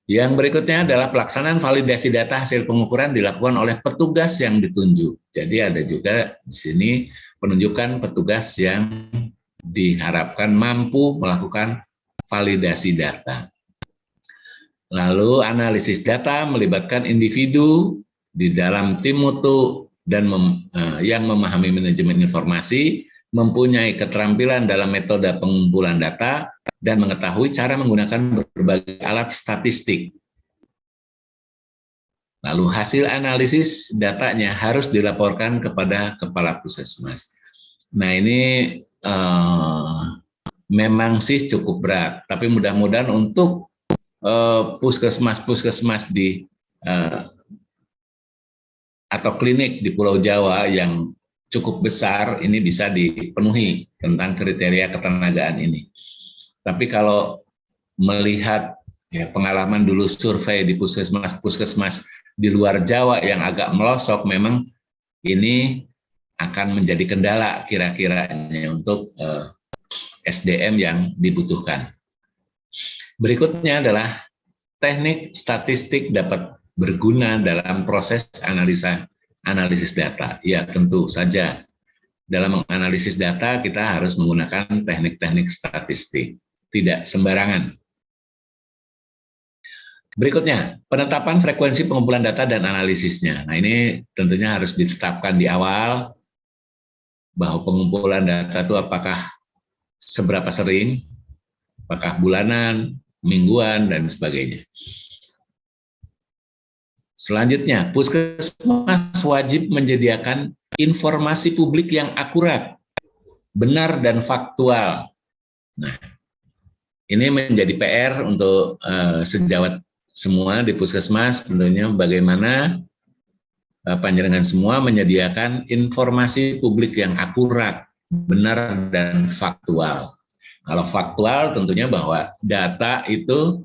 Yang berikutnya adalah pelaksanaan validasi data hasil pengukuran dilakukan oleh petugas yang ditunjuk. Jadi ada juga di sini penunjukan petugas yang diharapkan mampu melakukan validasi data. Lalu analisis data melibatkan individu di dalam tim mutu dan yang memahami manajemen informasi, mempunyai keterampilan dalam metode pengumpulan data, dan mengetahui cara menggunakan berbagai alat statistik. Lalu hasil analisis datanya harus dilaporkan kepada kepala puskesmas. Nah, ini memang sih cukup berat, tapi mudah-mudahan untuk puskesmas di atau klinik di Pulau Jawa yang cukup besar ini bisa dipenuhi tentang kriteria ketenagaan ini. Tapi kalau melihat pengalaman dulu survei di puskesmas di luar Jawa yang agak melosok, memang ini akan menjadi kendala kira-kiranya untuk SDM yang dibutuhkan. Berikutnya adalah teknik statistik dapat berguna dalam proses analisis data. Ya, tentu saja dalam menganalisis data kita harus menggunakan teknik-teknik statistik, tidak sembarangan. Berikutnya, penetapan frekuensi pengumpulan data dan analisisnya. Nah, ini tentunya harus ditetapkan di awal bahwa pengumpulan data itu apakah seberapa sering, apakah bulanan, mingguan, dan sebagainya. Selanjutnya, puskesmas wajib menyediakan informasi publik yang akurat, benar, dan faktual. Nah, ini menjadi PR untuk sejawat semua di puskesmas, tentunya bagaimana panjenengan semua menyediakan informasi publik yang akurat, benar, dan faktual. Kalau faktual tentunya bahwa data itu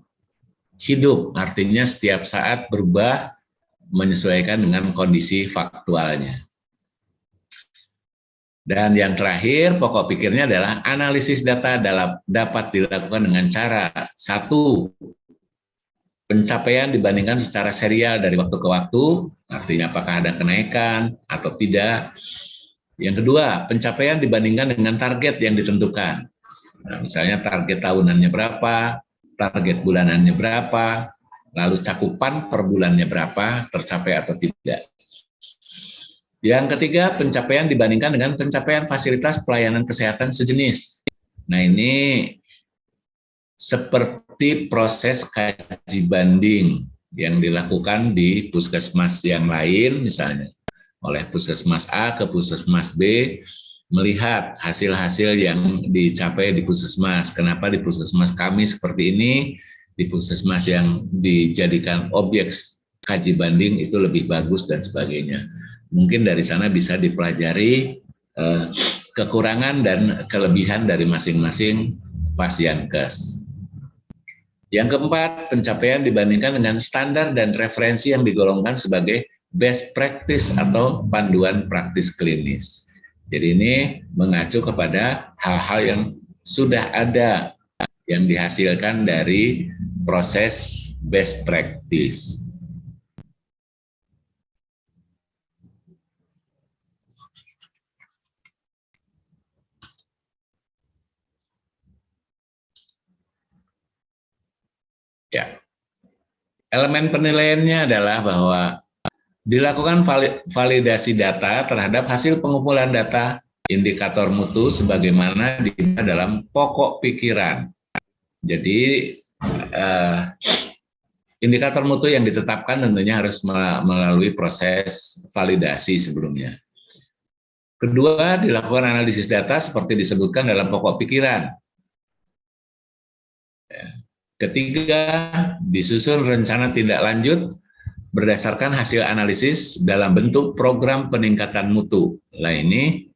hidup, artinya setiap saat berubah menyesuaikan dengan kondisi faktualnya. Dan yang terakhir, pokok pikirnya adalah analisis data dapat dilakukan dengan cara: 1, pencapaian dibandingkan secara serial dari waktu ke waktu, artinya apakah ada kenaikan atau tidak. Yang kedua, pencapaian dibandingkan dengan target yang ditentukan. Nah, misalnya target tahunannya berapa, target bulanannya berapa, lalu cakupan per bulannya berapa, tercapai atau tidak. Yang ketiga, pencapaian dibandingkan dengan pencapaian fasilitas pelayanan kesehatan sejenis. Nah, ini seperti proses kaji banding yang dilakukan di puskesmas yang lain, misalnya oleh puskesmas A ke puskesmas B, melihat hasil-hasil yang dicapai di puskesmas. Kenapa di puskesmas kami seperti ini, di puskesmas yang dijadikan objek kaji banding itu lebih bagus dan sebagainya. Mungkin dari sana bisa dipelajari kekurangan dan kelebihan dari masing-masing Pasienkes. Yang keempat, pencapaian dibandingkan dengan standar dan referensi yang digolongkan sebagai best practice atau panduan praktis klinis. Jadi ini mengacu kepada hal-hal yang sudah ada yang dihasilkan dari proses best practice. Ya. Elemen penilaiannya adalah bahwa dilakukan validasi data terhadap hasil pengumpulan data indikator mutu sebagaimana dibahas dalam pokok pikiran. Jadi indikator mutu yang ditetapkan tentunya harus melalui proses validasi sebelumnya. Kedua, dilakukan analisis data seperti disebutkan dalam pokok pikiran. Ketiga, disusun rencana tindak lanjut berdasarkan hasil analisis dalam bentuk program peningkatan mutu. Nah ini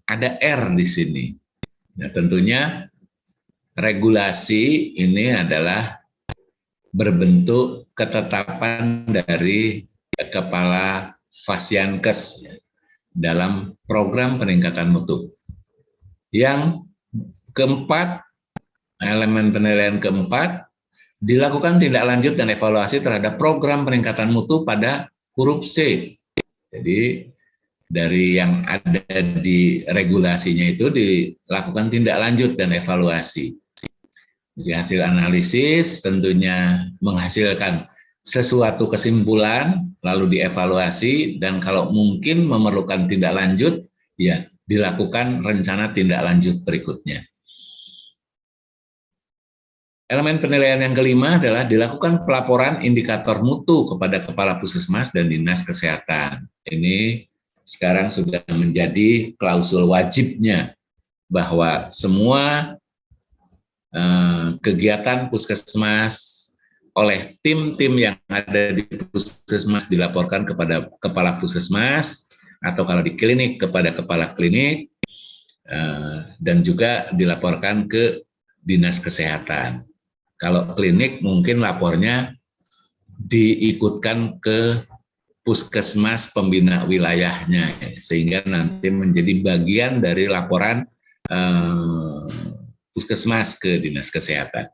ada R di sini. Nah, tentunya regulasi ini adalah berbentuk ketetapan dari Kepala Pasienkes dalam program peningkatan mutu. Yang keempat, elemen penilaian keempat, dilakukan tindak lanjut dan evaluasi terhadap program peningkatan mutu pada huruf C. Jadi dari yang ada di regulasinya itu dilakukan tindak lanjut dan evaluasi. Jadi hasil analisis tentunya menghasilkan sesuatu kesimpulan, lalu dievaluasi, dan kalau mungkin memerlukan tindak lanjut, ya dilakukan rencana tindak lanjut berikutnya. Elemen penilaian yang kelima adalah dilakukan pelaporan indikator mutu kepada Kepala Puskesmas dan Dinas Kesehatan. Ini sekarang sudah menjadi klausul wajibnya bahwa semua kegiatan puskesmas oleh tim-tim yang ada di puskesmas dilaporkan kepada Kepala Puskesmas, atau kalau di klinik kepada kepala klinik, dan juga dilaporkan ke Dinas Kesehatan. Kalau klinik mungkin lapornya diikutkan ke puskesmas pembina wilayahnya, sehingga nanti menjadi bagian dari laporan puskesmas ke Dinas Kesehatan.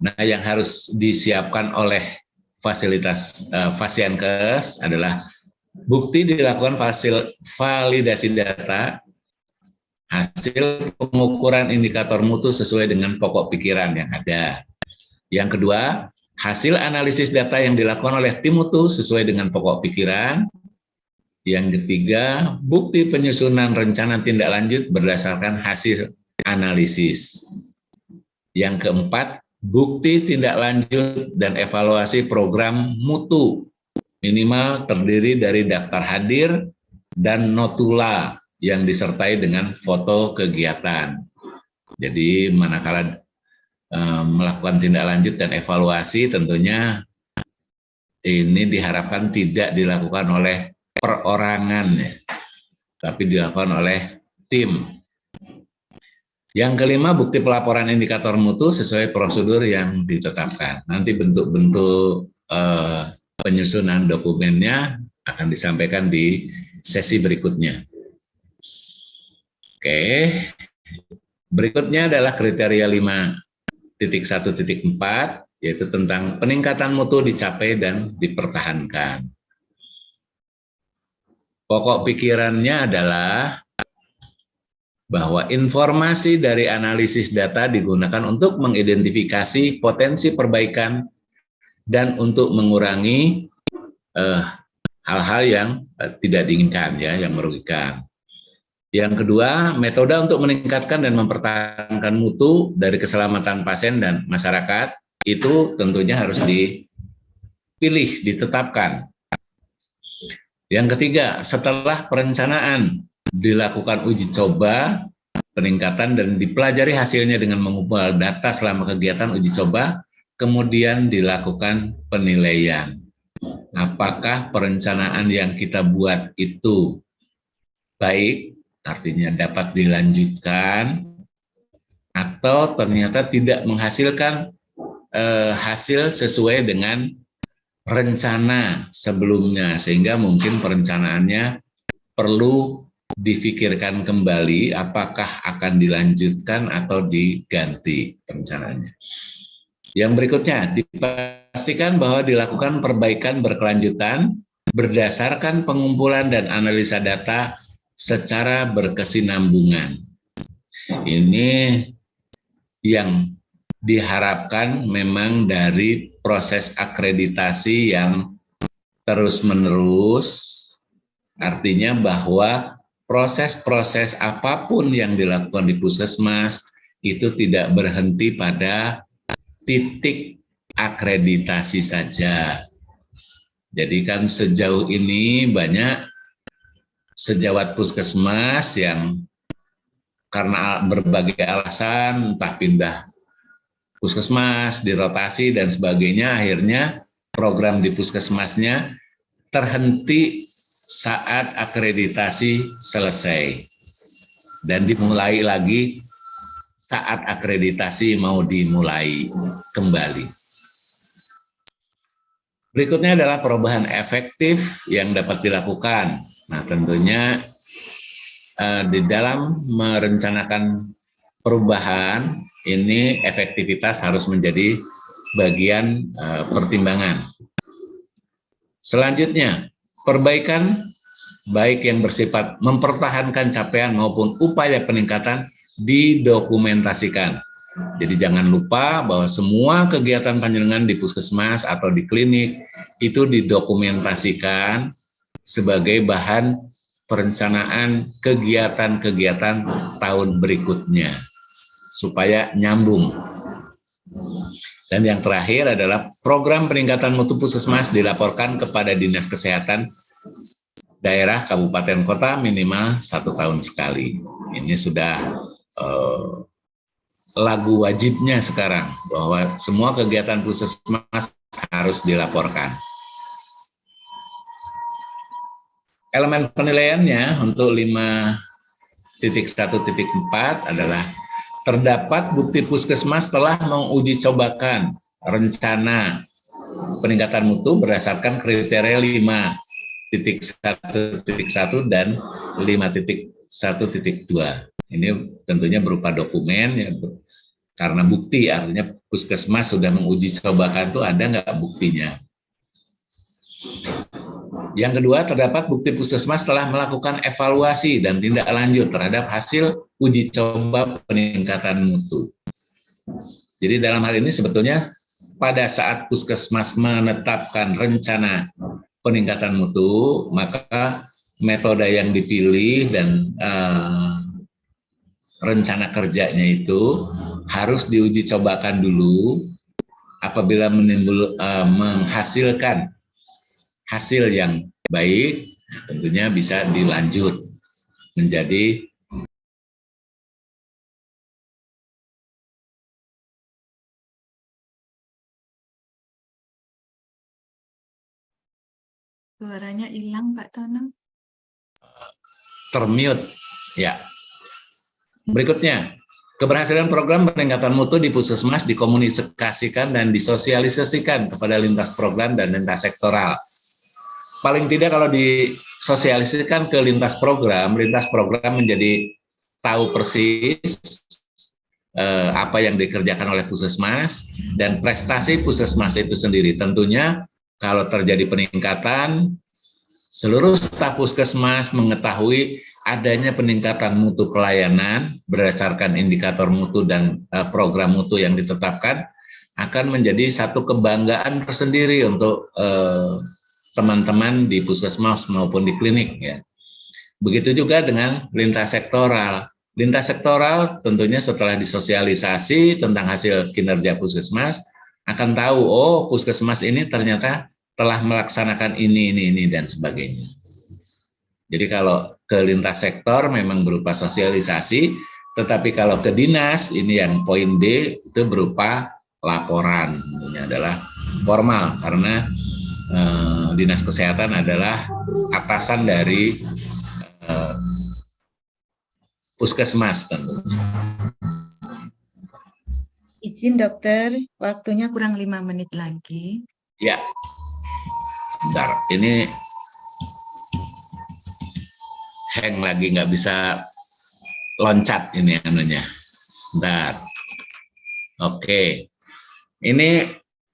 Nah, yang harus disiapkan oleh fasilitas Pasienkes adalah bukti dilakukan validasi data, hasil pengukuran indikator mutu sesuai dengan pokok pikiran yang ada. Yang kedua, hasil analisis data yang dilakukan oleh tim mutu sesuai dengan pokok pikiran. Yang ketiga, bukti penyusunan rencana tindak lanjut berdasarkan hasil analisis. Yang keempat, bukti tindak lanjut dan evaluasi program mutu minimal terdiri dari daftar hadir dan notula yang disertai dengan foto kegiatan. Jadi manakala melakukan tindak lanjut dan evaluasi, tentunya ini diharapkan tidak dilakukan oleh perorangan, ya, tapi dilakukan oleh tim. Yang kelima, bukti pelaporan indikator mutu sesuai prosedur yang ditetapkan. Nanti bentuk-bentuk penyusunan dokumennya akan disampaikan di sesi berikutnya. Oke, berikutnya adalah kriteria 5.1.4, yaitu tentang peningkatan mutu dicapai dan dipertahankan. Pokok pikirannya adalah bahwa informasi dari analisis data digunakan untuk mengidentifikasi potensi perbaikan dan untuk mengurangi hal-hal yang tidak diinginkan, ya, yang merugikan. Yang kedua, metode untuk meningkatkan dan mempertahankan mutu dari keselamatan pasien dan masyarakat itu tentunya harus dipilih, ditetapkan. Yang ketiga, setelah perencanaan dilakukan uji coba, peningkatan dan dipelajari hasilnya dengan mengumpulkan data selama kegiatan uji coba, kemudian dilakukan penilaian. Apakah perencanaan yang kita buat itu baik, artinya dapat dilanjutkan, atau ternyata tidak menghasilkan hasil sesuai dengan rencana sebelumnya, sehingga mungkin perencanaannya perlu difikirkan kembali apakah akan dilanjutkan atau diganti perencanaannya. Yang berikutnya, dipastikan bahwa dilakukan perbaikan berkelanjutan berdasarkan pengumpulan dan analisa data secara berkesinambungan. Ini yang diharapkan memang dari proses akreditasi yang terus-menerus, artinya bahwa proses-proses apapun yang dilakukan di puskesmas itu tidak berhenti pada titik akreditasi saja. Jadi kan sejauh ini banyak sejawat puskesmas yang karena berbagai alasan entah pindah puskesmas, dirotasi dan sebagainya, akhirnya program di puskesmasnya terhenti saat akreditasi selesai dan dimulai lagi saat akreditasi mau dimulai kembali. Berikutnya adalah perubahan efektif yang dapat dilakukan. Nah, tentunya di dalam merencanakan perubahan ini efektivitas harus menjadi bagian pertimbangan. Selanjutnya, perbaikan baik yang bersifat mempertahankan capaian maupun upaya peningkatan didokumentasikan. Jadi jangan lupa bahwa semua kegiatan panjenengan di puskesmas atau di klinik itu didokumentasikan sebagai bahan perencanaan kegiatan-kegiatan tahun berikutnya supaya nyambung. Dan yang terakhir adalah program peningkatan mutu puskesmas dilaporkan kepada Dinas Kesehatan daerah, kabupaten, kota minimal 1 tahun sekali. Ini sudah lagu wajibnya sekarang bahwa semua kegiatan puskesmas harus dilaporkan. Elemen penilaiannya untuk 5.1.4 adalah terdapat bukti puskesmas telah menguji cobakan rencana peningkatan mutu berdasarkan kriteria 5.1.1 dan 5.1.2. Ini tentunya berupa dokumen ya, karena bukti, artinya puskesmas sudah menguji cobakan itu ada nggak buktinya. Yang kedua, terdapat bukti puskesmas telah melakukan evaluasi dan tindak lanjut terhadap hasil uji coba peningkatan mutu. Jadi dalam hal ini sebetulnya pada saat puskesmas menetapkan rencana peningkatan mutu, maka metode yang dipilih dan rencana kerjanya itu harus diuji cobakan dulu. Apabila menghasilkan hasil yang baik, tentunya bisa dilanjut menjadi Suaranya hilang, Pak Tono. termute. Ya. Berikutnya, keberhasilan program peningkatan mutu di puskesmas dikomunikasikan dan disosialisasikan kepada lintas program dan lintas sektoral. Paling tidak kalau disosialisasikan ke lintas program menjadi tahu persis apa yang dikerjakan oleh puskesmas dan prestasi puskesmas itu sendiri. Tentunya kalau terjadi peningkatan, seluruh staf puskesmas mengetahui adanya peningkatan mutu pelayanan berdasarkan indikator mutu dan program mutu yang ditetapkan akan menjadi satu kebanggaan tersendiri untuk teman-teman di puskesmas maupun di klinik ya. Begitu juga dengan lintas sektoral. Lintas sektoral tentunya setelah disosialisasi tentang hasil kinerja puskesmas akan tahu, oh puskesmas ini ternyata telah melaksanakan ini dan sebagainya. Jadi kalau ke lintas sektor memang berupa sosialisasi, tetapi kalau ke dinas ini yang poin D itu berupa laporan. Ini adalah formal karena dinas kesehatan adalah atasan dari puskesmas tentunya. Izin dokter, waktunya kurang 5 menit lagi. Ya, bentar. Ini hang lagi, nggak bisa loncat ini anunya. Bentar. Oke. Ini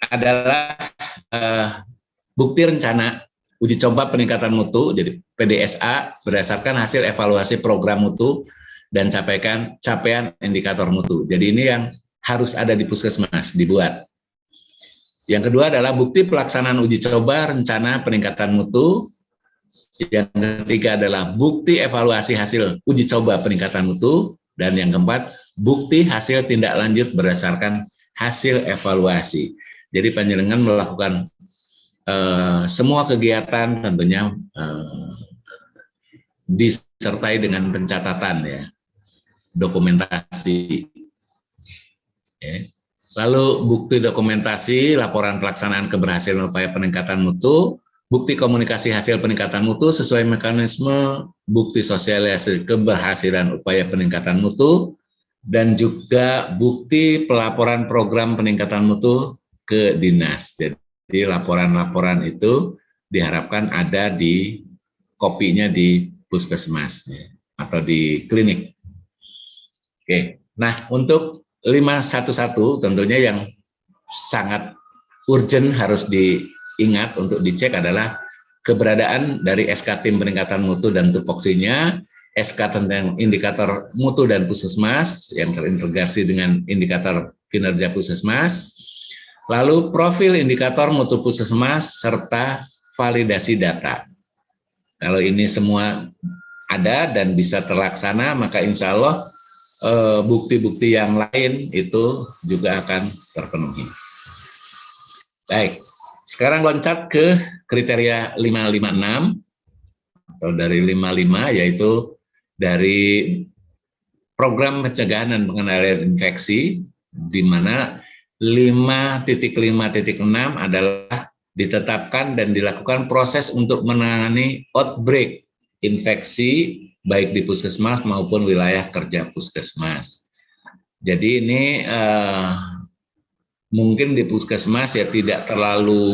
adalah bukti rencana uji coba peningkatan mutu, jadi PDSA berdasarkan hasil evaluasi program mutu dan capaian indikator mutu. Jadi ini yang harus ada di puskesmas, dibuat. Yang kedua adalah bukti pelaksanaan uji coba rencana peningkatan mutu. Yang ketiga adalah bukti evaluasi hasil uji coba peningkatan mutu. Dan yang keempat, bukti hasil tindak lanjut berdasarkan hasil evaluasi. Jadi panjenengan melakukan semua kegiatan tentunya disertai dengan pencatatan ya, dokumentasi. Okay. Lalu bukti dokumentasi, laporan pelaksanaan keberhasilan upaya peningkatan mutu, bukti komunikasi hasil peningkatan mutu sesuai mekanisme, bukti sosialisasi keberhasilan upaya peningkatan mutu, dan juga bukti pelaporan program peningkatan mutu ke dinas. Jadi laporan-laporan itu diharapkan ada di kopinya di puskesmas ya, atau di klinik. Oke, nah untuk 511 tentunya yang sangat urgent harus diingat untuk dicek adalah keberadaan dari SK tim peningkatan mutu dan tupoksinya, SK tentang indikator mutu dan puskesmas yang terintegrasi dengan indikator kinerja puskesmas, lalu profil indikator mutu puskesmas serta validasi data. Kalau ini semua ada dan bisa terlaksana, maka insya Allah bukti-bukti yang lain itu juga akan terpenuhi. Baik, sekarang loncat ke kriteria 556 atau dari 55, yaitu dari program pencegahan dan pengendalian infeksi, di mana 5.5.6 adalah ditetapkan dan dilakukan proses untuk menangani outbreak infeksi baik di puskesmas maupun wilayah kerja puskesmas. Jadi ini mungkin di puskesmas ya tidak terlalu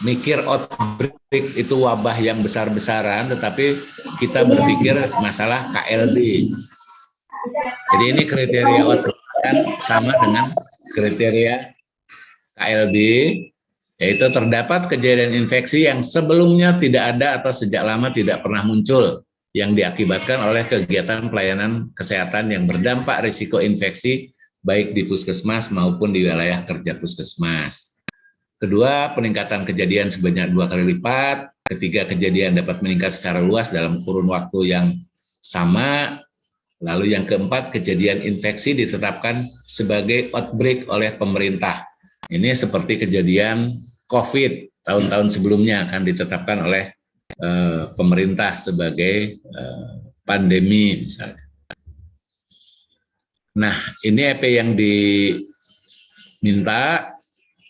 mikir outbreak itu wabah yang besar-besaran, tetapi kita berpikir masalah KLB. Jadi ini kriteria outbreak kan sama dengan kriteria KLB, yaitu terdapat kejadian infeksi yang sebelumnya tidak ada atau sejak lama tidak pernah muncul yang diakibatkan oleh kegiatan pelayanan kesehatan yang berdampak risiko infeksi baik di puskesmas maupun di wilayah kerja puskesmas. Kedua, peningkatan kejadian sebanyak 2 kali lipat. Ketiga, kejadian dapat meningkat secara luas dalam kurun waktu yang sama. Lalu yang keempat, kejadian infeksi ditetapkan sebagai outbreak oleh pemerintah. Ini seperti kejadian COVID tahun-tahun sebelumnya akan ditetapkan oleh pemerintah sebagai pandemi misalnya. Nah, ini EP yang diminta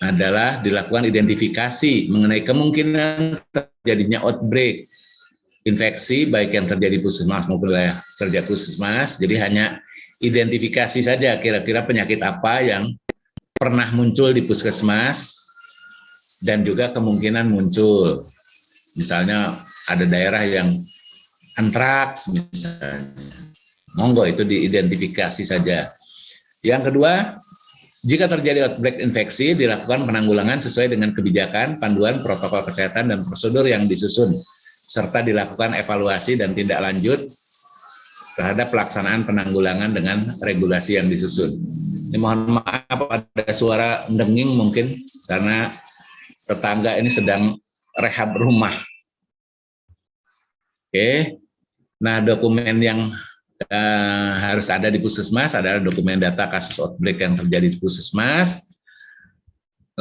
adalah dilakukan identifikasi mengenai kemungkinan terjadinya outbreak infeksi baik yang terjadi puskesmas maupun wilayah kerja puskesmas. Jadi hanya identifikasi saja kira-kira penyakit apa yang pernah muncul di puskesmas dan juga kemungkinan muncul. Misalnya ada daerah yang antraks misalnya, monggo itu diidentifikasi saja. Yang kedua, jika terjadi outbreak infeksi, dilakukan penanggulangan sesuai dengan kebijakan, panduan, protokol kesehatan, dan prosedur yang disusun, serta dilakukan evaluasi dan tindak lanjut terhadap pelaksanaan penanggulangan dengan regulasi yang disusun. Ini mohon maaf ada suara denging mungkin karena tetangga ini sedang rehab rumah. Oke, nah dokumen yang harus ada di puskesmas adalah dokumen data kasus outbreak yang terjadi di puskesmas.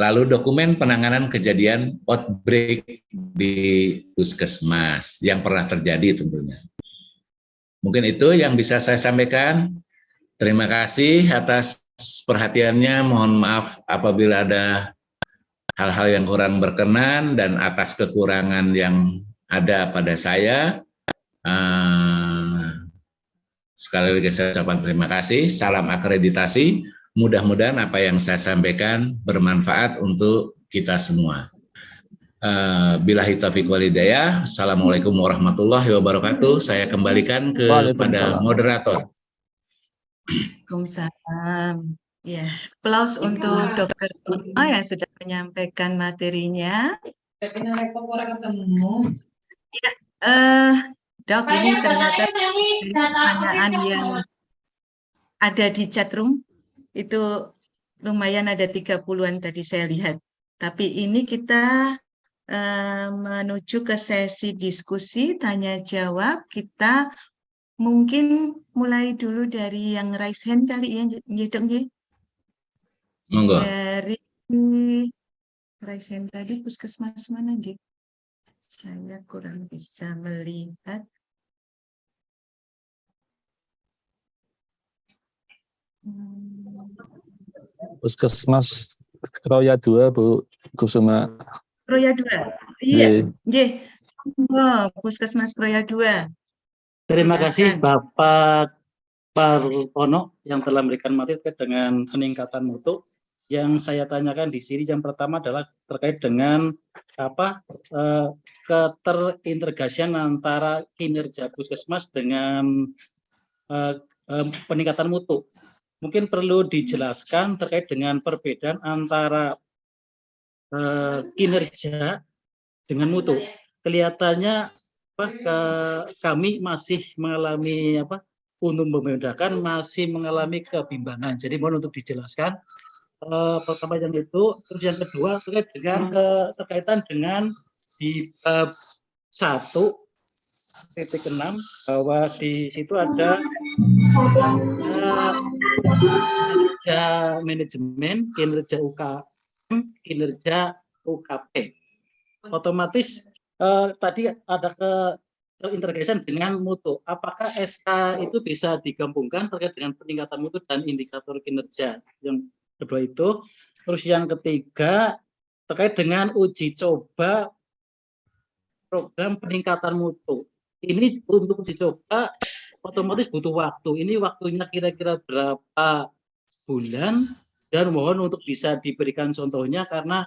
lalu dokumen penanganan kejadian outbreak di puskesmas yang pernah terjadi tentunya. Mungkin itu yang bisa saya sampaikan. Terima kasih atas perhatiannya. Mohon maaf apabila ada hal-hal yang kurang berkenan dan atas kekurangan yang ada pada saya. Sekali lagi saya ucapkan terima kasih. Salam akreditasi. Mudah-mudahan apa yang saya sampaikan bermanfaat untuk kita semua. Billahi taufiq wal hidayah. Assalamualaikum warahmatullahi wabarakatuh. Saya kembalikan kepada Waalaikumsalam. moderator. Waalaikumsalam. Ya, aplaus untuk Dr. Purno yang sudah menyampaikan materinya. Dok, ini ternyata pertanyaan yang ada di chat room itu lumayan ada 30-an tadi saya lihat. Tapi ini kita menuju ke sesi diskusi tanya jawab. Kita mungkin mulai dulu dari yang raise hand kali ya, Dok. Monggo. Dari raise hand tadi puskesmas mana, Ji? Saya kurang bisa melihat. Puskesmas Kroya 2, Bu Kusuma. Kroya 2. Iya, nggih. Oh, Puskesmas Kroya 2. Terima Silakan. kasih Bapak Partono yang telah memberikan materi terkait dengan peningkatan mutu. Yang saya tanyakan di sini yang pertama adalah terkait dengan keterintegrasian antara kinerja puskesmas dengan peningkatan mutu. Mungkin perlu dijelaskan terkait dengan perbedaan antara kinerja dengan mutu. Kelihatannya kami masih mengalami untuk membedakan masih mengalami kebimbangan. Jadi mohon untuk dijelaskan. Pertama yang itu, terus yang kedua terkait dengan terkaitan dengan di bab 1.6 bahwa di situ ada kinerja manajemen, kinerja UKM, kinerja UKP. Otomatis tadi ada terintegrasian dengan mutu. Apakah SK itu bisa digabungkan terkait dengan peningkatan mutu dan indikator kinerja? Yang kedua itu. Terus yang ketiga terkait dengan uji coba program peningkatan mutu. Ini untuk uji coba otomatis butuh waktu. Ini waktunya kira-kira berapa bulan, dan mohon untuk bisa diberikan contohnya karena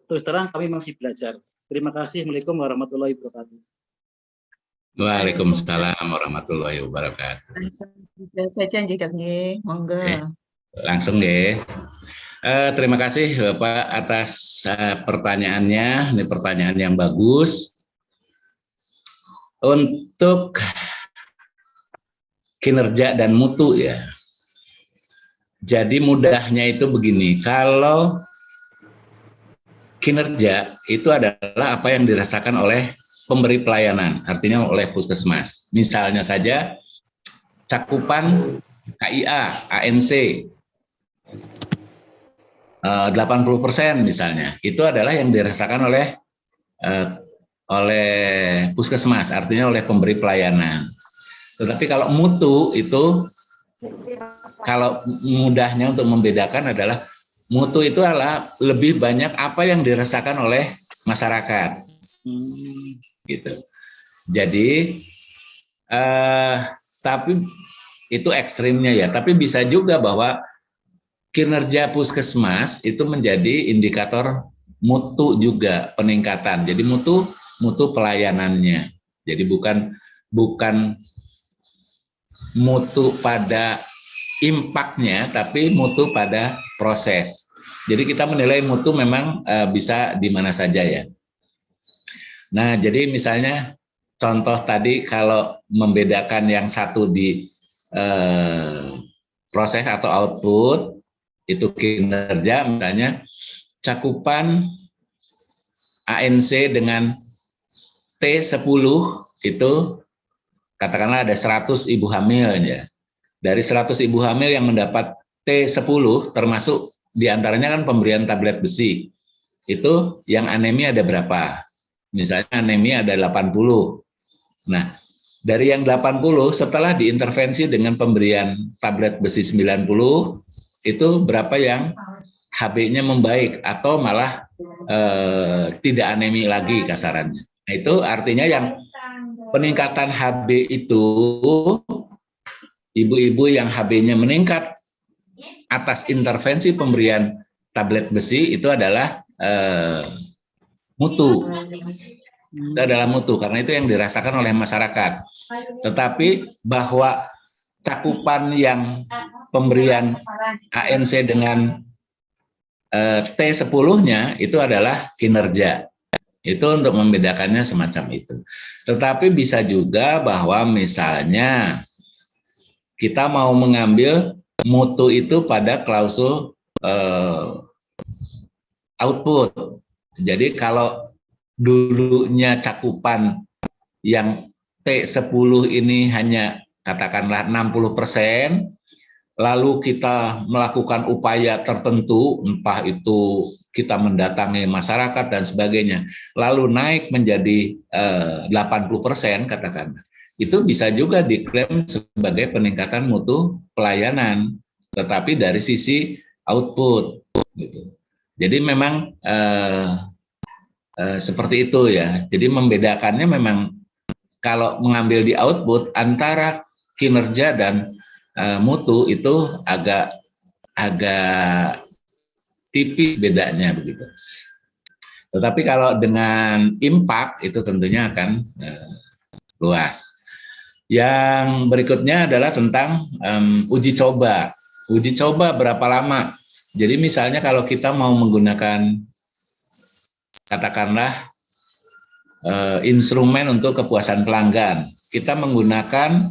terus terang kami masih belajar. Terima kasih. Assalamualaikum warahmatullahi wabarakatuh. Waalaikumsalam warahmatullahi wabarakatuh. Langsung saja, Dok. Monggo. Langsung deh. Terima kasih Bapak atas pertanyaannya. Ini pertanyaan yang bagus. Untuk kinerja dan mutu ya. Jadi mudahnya itu begini, kalau kinerja itu adalah apa yang dirasakan oleh pemberi pelayanan, artinya oleh puskesmas. Misalnya saja cakupan KIA, ANC 80% misalnya, itu adalah yang dirasakan oleh puskesmas, artinya oleh pemberi pelayanan. Tetapi kalau mutu itu, kalau mudahnya untuk membedakan adalah mutu itu adalah lebih banyak apa yang dirasakan oleh masyarakat, gitu. Jadi, tapi itu ekstrimnya ya. Tapi bisa juga bahwa kinerja puskesmas itu menjadi indikator mutu juga peningkatan. Jadi mutu pelayanannya. Jadi bukan mutu pada impact-nya, tapi mutu pada proses. Jadi kita menilai mutu memang bisa di mana saja ya. Nah, jadi misalnya contoh tadi kalau membedakan yang satu di proses atau output, itu kinerja, misalnya cakupan ANC dengan T10 itu katakanlah ada 100 ibu hamil ya. Dari 100 ibu hamil yang mendapat T10 termasuk diantaranya kan pemberian tablet besi. Itu yang anemia ada berapa? Misalnya anemia ada 80. Nah, dari yang 80 setelah diintervensi dengan pemberian tablet besi 90, itu berapa yang HB-nya membaik atau malah tidak anemi lagi kasarannya. Nah, itu artinya yang peningkatan HB itu, ibu-ibu yang HB-nya meningkat atas intervensi pemberian tablet besi itu adalah mutu. Itu adalah mutu, karena itu yang dirasakan oleh masyarakat. Tetapi bahwa cakupan yang pemberian ANC dengan T10-nya itu adalah kinerja. Itu untuk membedakannya semacam itu. Tetapi bisa juga bahwa misalnya kita mau mengambil mutu itu pada klausul output. Jadi kalau dulunya cakupan yang T10 ini hanya katakanlah 60%, lalu kita melakukan upaya tertentu, entah itu kita mendatangi masyarakat dan sebagainya, lalu naik menjadi 80% katakanlah, itu bisa juga diklaim sebagai peningkatan mutu pelayanan, tetapi dari sisi output. Gitu. Jadi memang seperti itu ya. Jadi membedakannya memang kalau mengambil di output antara kinerja dan mutu itu agak tipis bedanya begitu. Tetapi kalau dengan impact itu tentunya akan luas. Yang berikutnya adalah tentang uji coba. Uji coba berapa lama? Jadi misalnya kalau kita mau menggunakan katakanlah instrumen untuk kepuasan pelanggan, kita menggunakan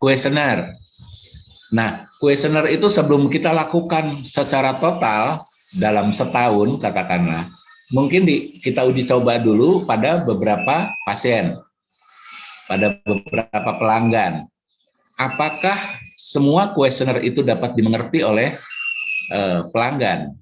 kuesioner. Nah, kuesioner itu sebelum kita lakukan secara total dalam setahun katakanlah, mungkin kita uji coba dulu pada beberapa pasien, pada beberapa pelanggan. Apakah semua kuesioner itu dapat dimengerti oleh pelanggan?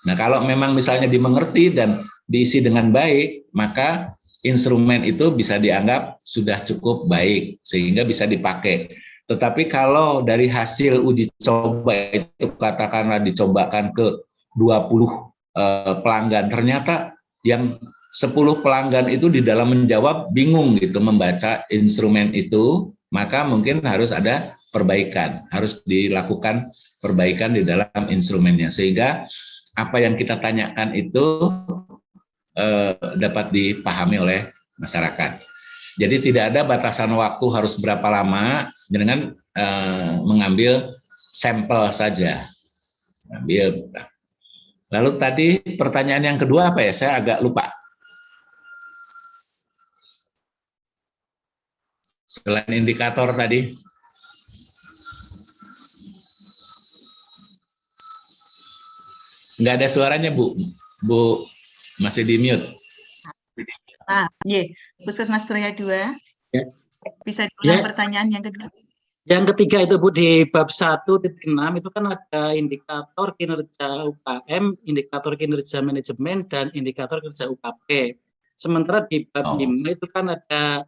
Nah, kalau memang misalnya dimengerti dan diisi dengan baik, maka instrumen itu bisa dianggap sudah cukup baik sehingga bisa dipakai. Tetapi kalau dari hasil uji coba itu katakanlah dicobakan ke 20 pelanggan, ternyata yang 10 pelanggan itu di dalam menjawab bingung gitu membaca instrumen itu, maka mungkin harus ada perbaikan, harus dilakukan perbaikan di dalam instrumennya sehingga apa yang kita tanyakan itu dapat dipahami oleh masyarakat. Jadi tidak ada batasan waktu harus berapa lama dengan mengambil sampel saja. Lalu tadi pertanyaan yang kedua apa ya? Saya agak lupa. Selain indikator tadi. Nggak ada suaranya, Bu. Bu, masih di mute. Puskesmas Troya 2. Ya. Bisa diulang Ya. pertanyaan yang kedua. Yang ketiga itu Bu, di bab 1.6 itu kan ada indikator kinerja UKM, indikator kinerja manajemen, dan indikator kinerja UKP. Sementara di bab 5 itu kan ada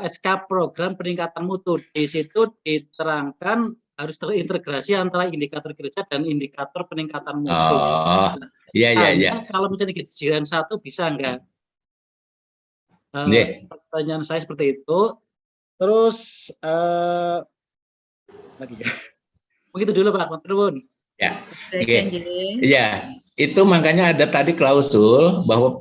SK program peningkatan mutu. Di situ diterangkan harus terintegrasi antara indikator kinerja dan indikator peningkatan mutu. Iya. Kalau misalnya kejadian 1 bisa enggak? Pertanyaan saya seperti itu. Terus lagi ya. Begitu dulu Pak Matrun. Ya. Iya, itu makanya ada tadi klausul bahwa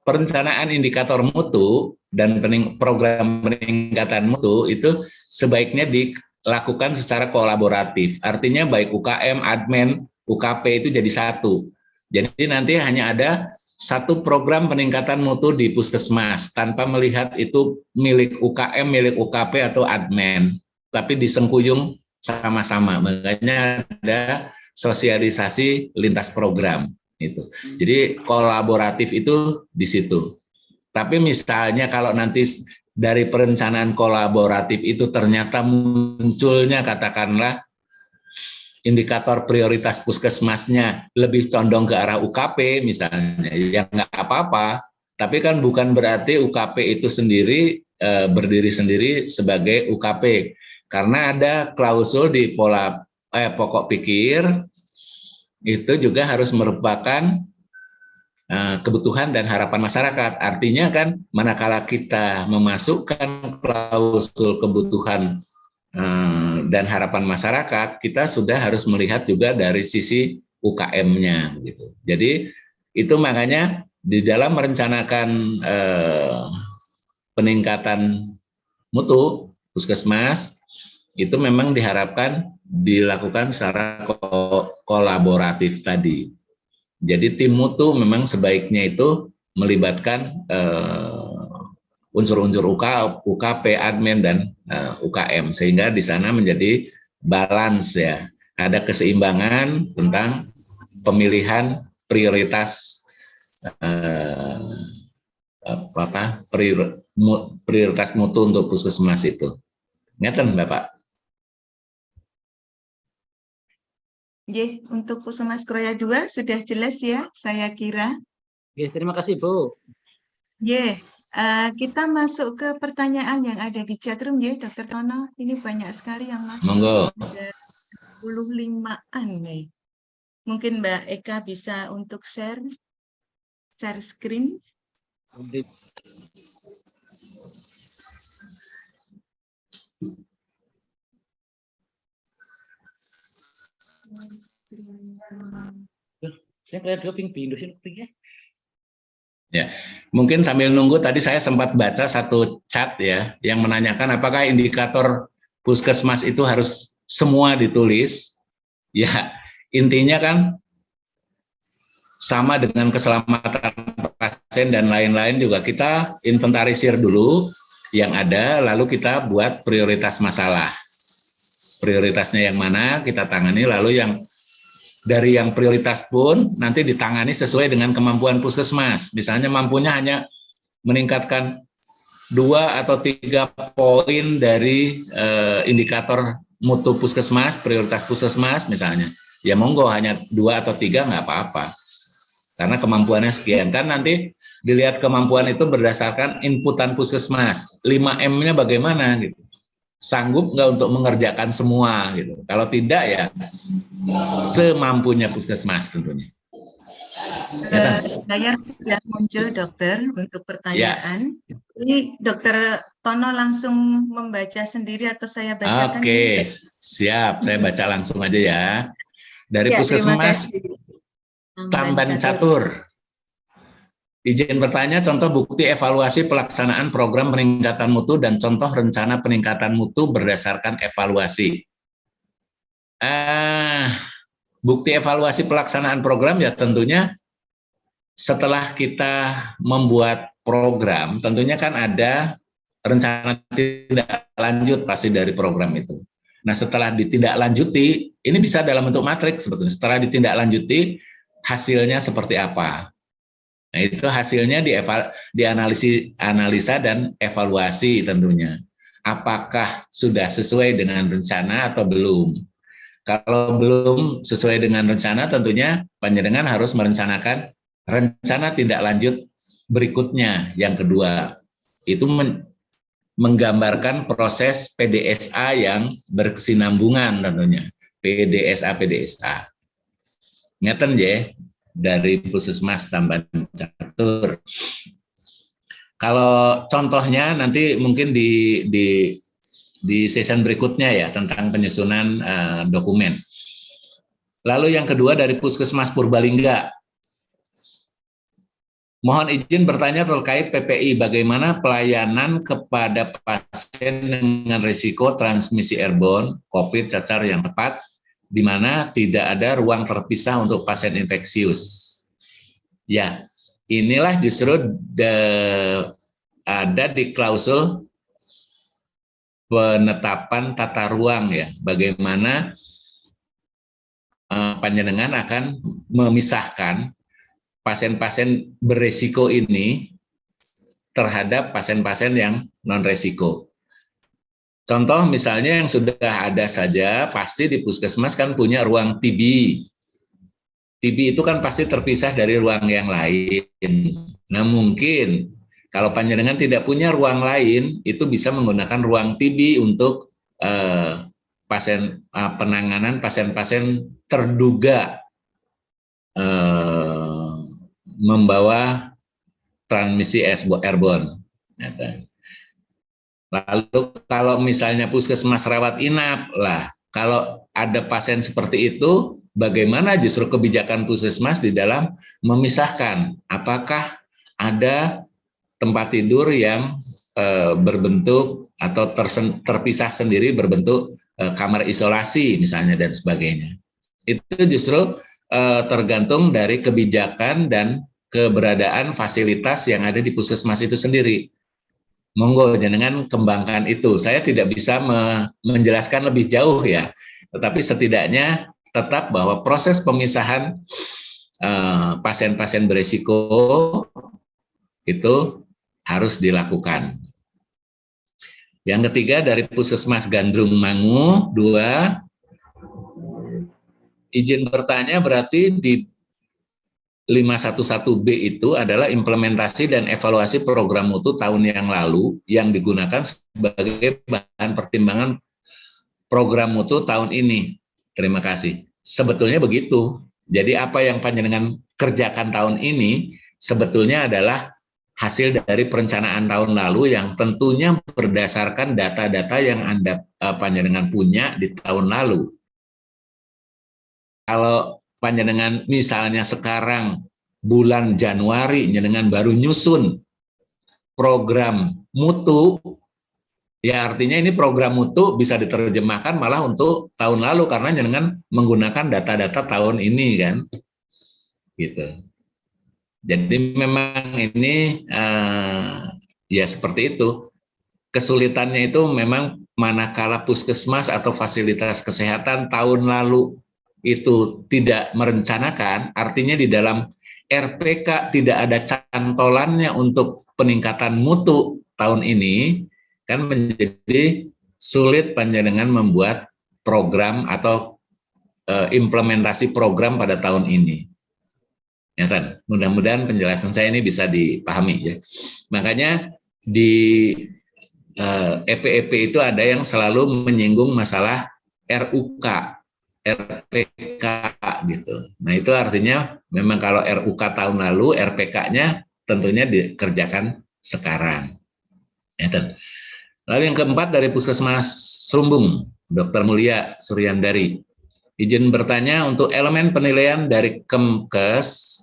perencanaan indikator mutu dan program peningkatan mutu itu sebaiknya dilakukan secara kolaboratif. Artinya baik UKM, admin, UKP itu jadi satu. Jadi nanti hanya ada satu program peningkatan mutu di puskesmas tanpa melihat itu milik UKM, milik UKP atau admin, tapi disengkuyung sama-sama. Makanya ada sosialisasi lintas program itu. Jadi kolaboratif itu di situ. Tapi misalnya kalau nanti dari perencanaan kolaboratif itu ternyata munculnya katakanlah indikator prioritas puskesmasnya lebih condong ke arah UKP misalnya, ya nggak apa-apa. Tapi kan bukan berarti UKP itu sendiri berdiri sendiri sebagai UKP, karena ada klausul di pokok pikir itu juga harus merupakan kebutuhan dan harapan masyarakat. Artinya kan manakala kita memasukkan klausul kebutuhan dan harapan masyarakat, kita sudah harus melihat juga dari sisi UKM-nya gitu. Jadi itu makanya di dalam merencanakan peningkatan mutu puskesmas itu memang diharapkan dilakukan secara kolaboratif tadi. Jadi tim mutu memang sebaiknya itu melibatkan unsur-unsur UKP, admin, dan UKM, sehingga di sana menjadi balance ya, ada keseimbangan tentang pemilihan prioritas prioritas mutu untuk puskesmas itu. Ngeten Bapak. Untuk Puskesmas Kroya 2 sudah jelas ya, saya kira. Terima kasih Bu. Kita masuk ke pertanyaan yang ada di chatroom ya, Dr. Tono. Ini banyak sekali yang masuk. Monggo. Ada 25-an nih. Mungkin Mbak Eka bisa untuk share screen. Ya, mungkin sambil nunggu tadi saya sempat baca satu chat ya yang menanyakan apakah indikator puskesmas itu harus semua ditulis. Ya, intinya kan sama dengan keselamatan pasien dan lain-lain juga kita inventarisir dulu yang ada, lalu kita buat prioritas masalah. Prioritasnya yang mana kita tangani, lalu yang dari yang prioritas pun nanti ditangani sesuai dengan kemampuan puskesmas. Misalnya mampunya hanya meningkatkan 2 atau 3 poin dari indikator mutu puskesmas, prioritas puskesmas misalnya. Ya monggo hanya 2 atau 3 nggak apa-apa. Karena kemampuannya sekian. Kan nanti dilihat kemampuan itu berdasarkan inputan puskesmas. 5M-nya bagaimana gitu. Sanggup nggak untuk mengerjakan semua gitu. Kalau tidak ya semampunya puskesmas tentunya. Saya sudah muncul dokter untuk pertanyaan. Ini Dokter Tono langsung membaca sendiri atau saya bacakan? Oke, siap. Saya baca langsung aja ya. Dari Puskesmas Tamban Catur. Izin bertanya, contoh bukti evaluasi pelaksanaan program peningkatan mutu dan contoh rencana peningkatan mutu berdasarkan evaluasi. Bukti evaluasi pelaksanaan program ya tentunya setelah kita membuat program, tentunya kan ada rencana tindak lanjut pasti dari program itu. Nah setelah ditindaklanjuti, ini bisa dalam bentuk matriks sebetulnya. Setelah ditindaklanjuti, hasilnya seperti apa? Nah itu hasilnya dianalisa dan evaluasi tentunya. Apakah sudah sesuai dengan rencana atau belum? Kalau belum sesuai dengan rencana, tentunya panjenengan harus merencanakan rencana tindak lanjut berikutnya. Yang kedua, itu menggambarkan proses PDSA yang berkesinambungan tentunya. PDSA. Ngeten ya, dari Puskesmas Tamban Catur. Kalau contohnya nanti mungkin di season berikutnya ya tentang penyusunan dokumen. Lalu yang kedua dari Puskesmas Purbalingga. Mohon izin bertanya terkait PPI, bagaimana pelayanan kepada pasien dengan risiko transmisi airborne, COVID, cacar yang tepat, di mana tidak ada ruang terpisah untuk pasien infeksius. Ya, inilah justru ada di klausul penetapan tata ruang ya, bagaimana panjenengan akan memisahkan pasien-pasien beresiko ini terhadap pasien-pasien yang non-resiko. Contoh misalnya yang sudah ada saja, pasti di puskesmas kan punya ruang TB. TB itu kan pasti terpisah dari ruang yang lain. Nah mungkin kalau panjenengan tidak punya ruang lain, itu bisa menggunakan ruang TB untuk penanganan pasien-pasien terduga membawa transmisi airborne. Lalu kalau misalnya puskesmas rawat inap, lah kalau ada pasien seperti itu, bagaimana justru kebijakan puskesmas di dalam memisahkan? Apakah ada tempat tidur yang berbentuk atau terpisah sendiri berbentuk kamar isolasi misalnya dan sebagainya? Itu justru tergantung dari kebijakan dan keberadaan fasilitas yang ada di puskesmas itu sendiri. Monggo jangan kembangkan itu. Saya tidak bisa menjelaskan lebih jauh ya, tetapi setidaknya tetap bahwa proses pemisahan pasien-pasien berisiko itu harus dilakukan. Yang ketiga dari Puskesmas Gandrung Mangu 2, izin bertanya berarti di 511B itu adalah implementasi dan evaluasi program mutu tahun yang lalu yang digunakan sebagai bahan pertimbangan program mutu tahun ini. Terima kasih. Sebetulnya begitu. Jadi apa yang panjenengan kerjakan tahun ini sebetulnya adalah hasil dari perencanaan tahun lalu yang tentunya berdasarkan data-data yang Anda panjenengan punya di tahun lalu. Kalau panjenengan misalnya sekarang bulan Januari jenengan baru nyusun program mutu, ya artinya ini program mutu bisa diterjemahkan malah untuk tahun lalu karena jenengan menggunakan data-data tahun ini kan, gitu. Jadi memang ini ya seperti itu. Kesulitannya itu memang manakala puskesmas atau fasilitas kesehatan tahun lalu itu tidak merencanakan, artinya di dalam RPK tidak ada cantolannya untuk peningkatan mutu tahun ini, kan menjadi sulit panjenengan membuat program atau implementasi program pada tahun ini. Ya kan? Mudah-mudahan penjelasan saya ini bisa dipahami ya. Makanya di EP-EP itu ada yang selalu menyinggung masalah RUK, RPK gitu. Nah itu artinya memang kalau RUK tahun lalu, RPK-nya tentunya dikerjakan sekarang. Lalu yang keempat dari Puskesmas Serumbung, Dr. Mulia Suryandari. Izin bertanya untuk elemen penilaian dari Kemkes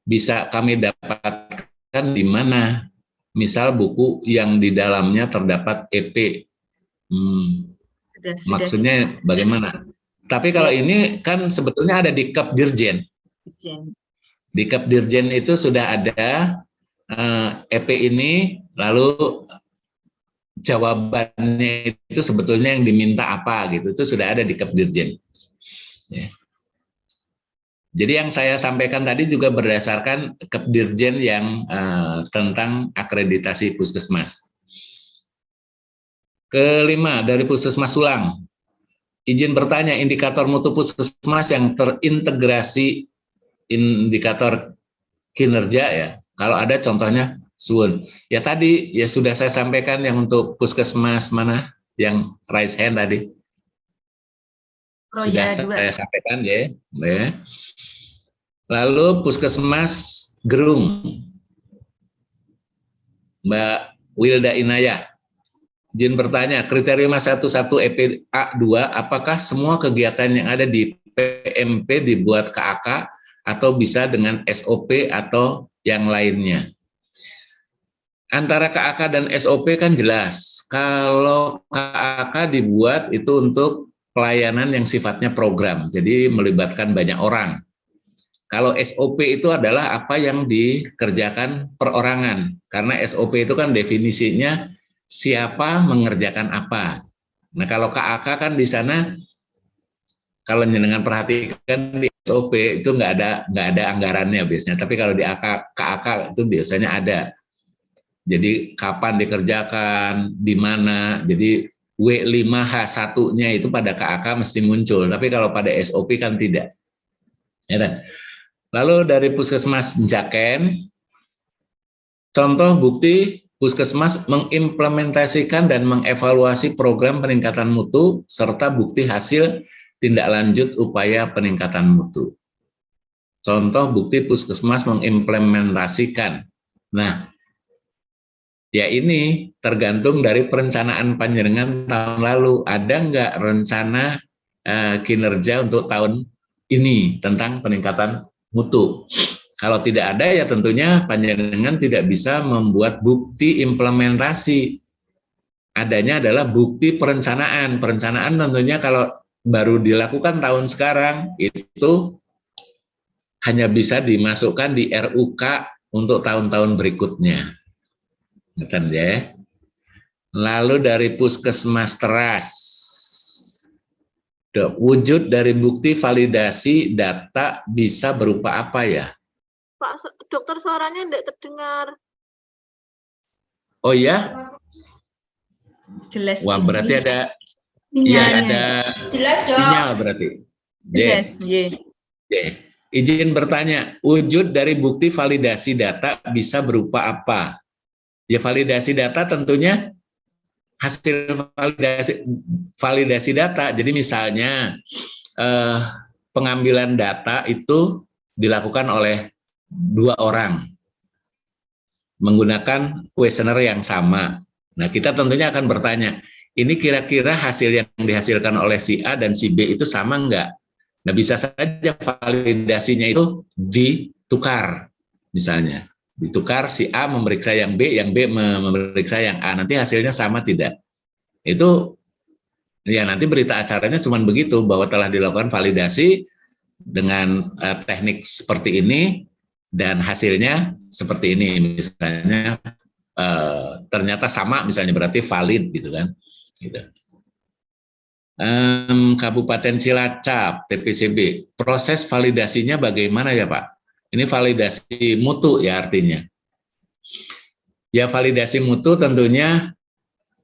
bisa kami dapatkan di mana? Misal buku yang di dalamnya terdapat EP. Maksudnya bagaimana? Tapi kalau ini kan sebetulnya ada di Kepdirjen. Di Kepdirjen itu sudah ada EP ini, lalu jawabannya itu sebetulnya yang diminta apa gitu, itu sudah ada di Kepdirjen. Ya. Jadi yang saya sampaikan tadi juga berdasarkan Kepdirjen yang tentang akreditasi puskesmas. Kelima dari Puskesmas Sulang. Izin bertanya, indikator mutu puskesmas yang terintegrasi indikator kinerja ya. Kalau ada contohnya, suun. Ya tadi ya sudah saya sampaikan yang untuk puskesmas mana yang raise hand tadi. Sudah saya sampaikan ya. Lalu Puskesmas Gerung, Mbak Wilda Inayah. Izin bertanya, kriteria 11 EPA 2, apakah semua kegiatan yang ada di PMP dibuat KAK atau bisa dengan SOP atau yang lainnya? Antara KAK dan SOP kan jelas. Kalau KAK dibuat itu untuk pelayanan yang sifatnya program, jadi melibatkan banyak orang. Kalau SOP itu adalah apa yang dikerjakan perorangan, karena SOP itu kan definisinya siapa mengerjakan apa. Nah kalau KAK kan di sana, kalau jenengan perhatikan di SOP itu nggak ada anggarannya biasanya, tapi kalau di KAK itu biasanya ada. Jadi kapan dikerjakan, di mana, jadi W5H1-nya itu pada KAK mesti muncul, tapi kalau pada SOP kan tidak. Ya kan? Lalu dari Puskesmas Jaken, contoh bukti Puskesmas mengimplementasikan dan mengevaluasi program peningkatan mutu serta bukti hasil tindak lanjut upaya peningkatan mutu. Contoh bukti Puskesmas mengimplementasikan. Nah, ya ini tergantung dari perencanaan panjenengan tahun lalu. Ada nggak rencana kinerja untuk tahun ini tentang peningkatan mutu? Kalau tidak ada, ya tentunya panjenengan tidak bisa membuat bukti implementasi. Adanya adalah bukti perencanaan. Perencanaan tentunya kalau baru dilakukan tahun sekarang, itu hanya bisa dimasukkan di RUK untuk tahun-tahun berikutnya. Betul ya. Lalu dari Puskesmas Teras, wujud dari bukti validasi data bisa berupa apa ya? Pak dokter, suaranya tidak terdengar. Oh ya? Jelas. Wah, berarti ada Jelas dong. sinyal berarti. Yes, Izin bertanya, wujud dari bukti validasi data bisa berupa apa? Ya, validasi data tentunya hasil validasi data. Jadi misalnya pengambilan data itu dilakukan oleh 2 orang menggunakan kuesioner yang sama. Nah, kita tentunya akan bertanya, ini kira-kira hasil yang dihasilkan oleh si A dan si B itu sama enggak? Nah, bisa saja validasinya itu ditukar, misalnya. Ditukar, si A memeriksa yang B memeriksa yang A. Nanti hasilnya sama tidak? Itu, ya nanti berita acaranya cuma begitu, bahwa telah dilakukan validasi dengan teknik seperti ini, dan hasilnya seperti ini, misalnya ternyata sama, misalnya berarti valid gitu kan. Gitu. Kabupaten Cilacap, TPCB, proses validasinya bagaimana ya Pak? Ini validasi mutu ya artinya. Ya, validasi mutu tentunya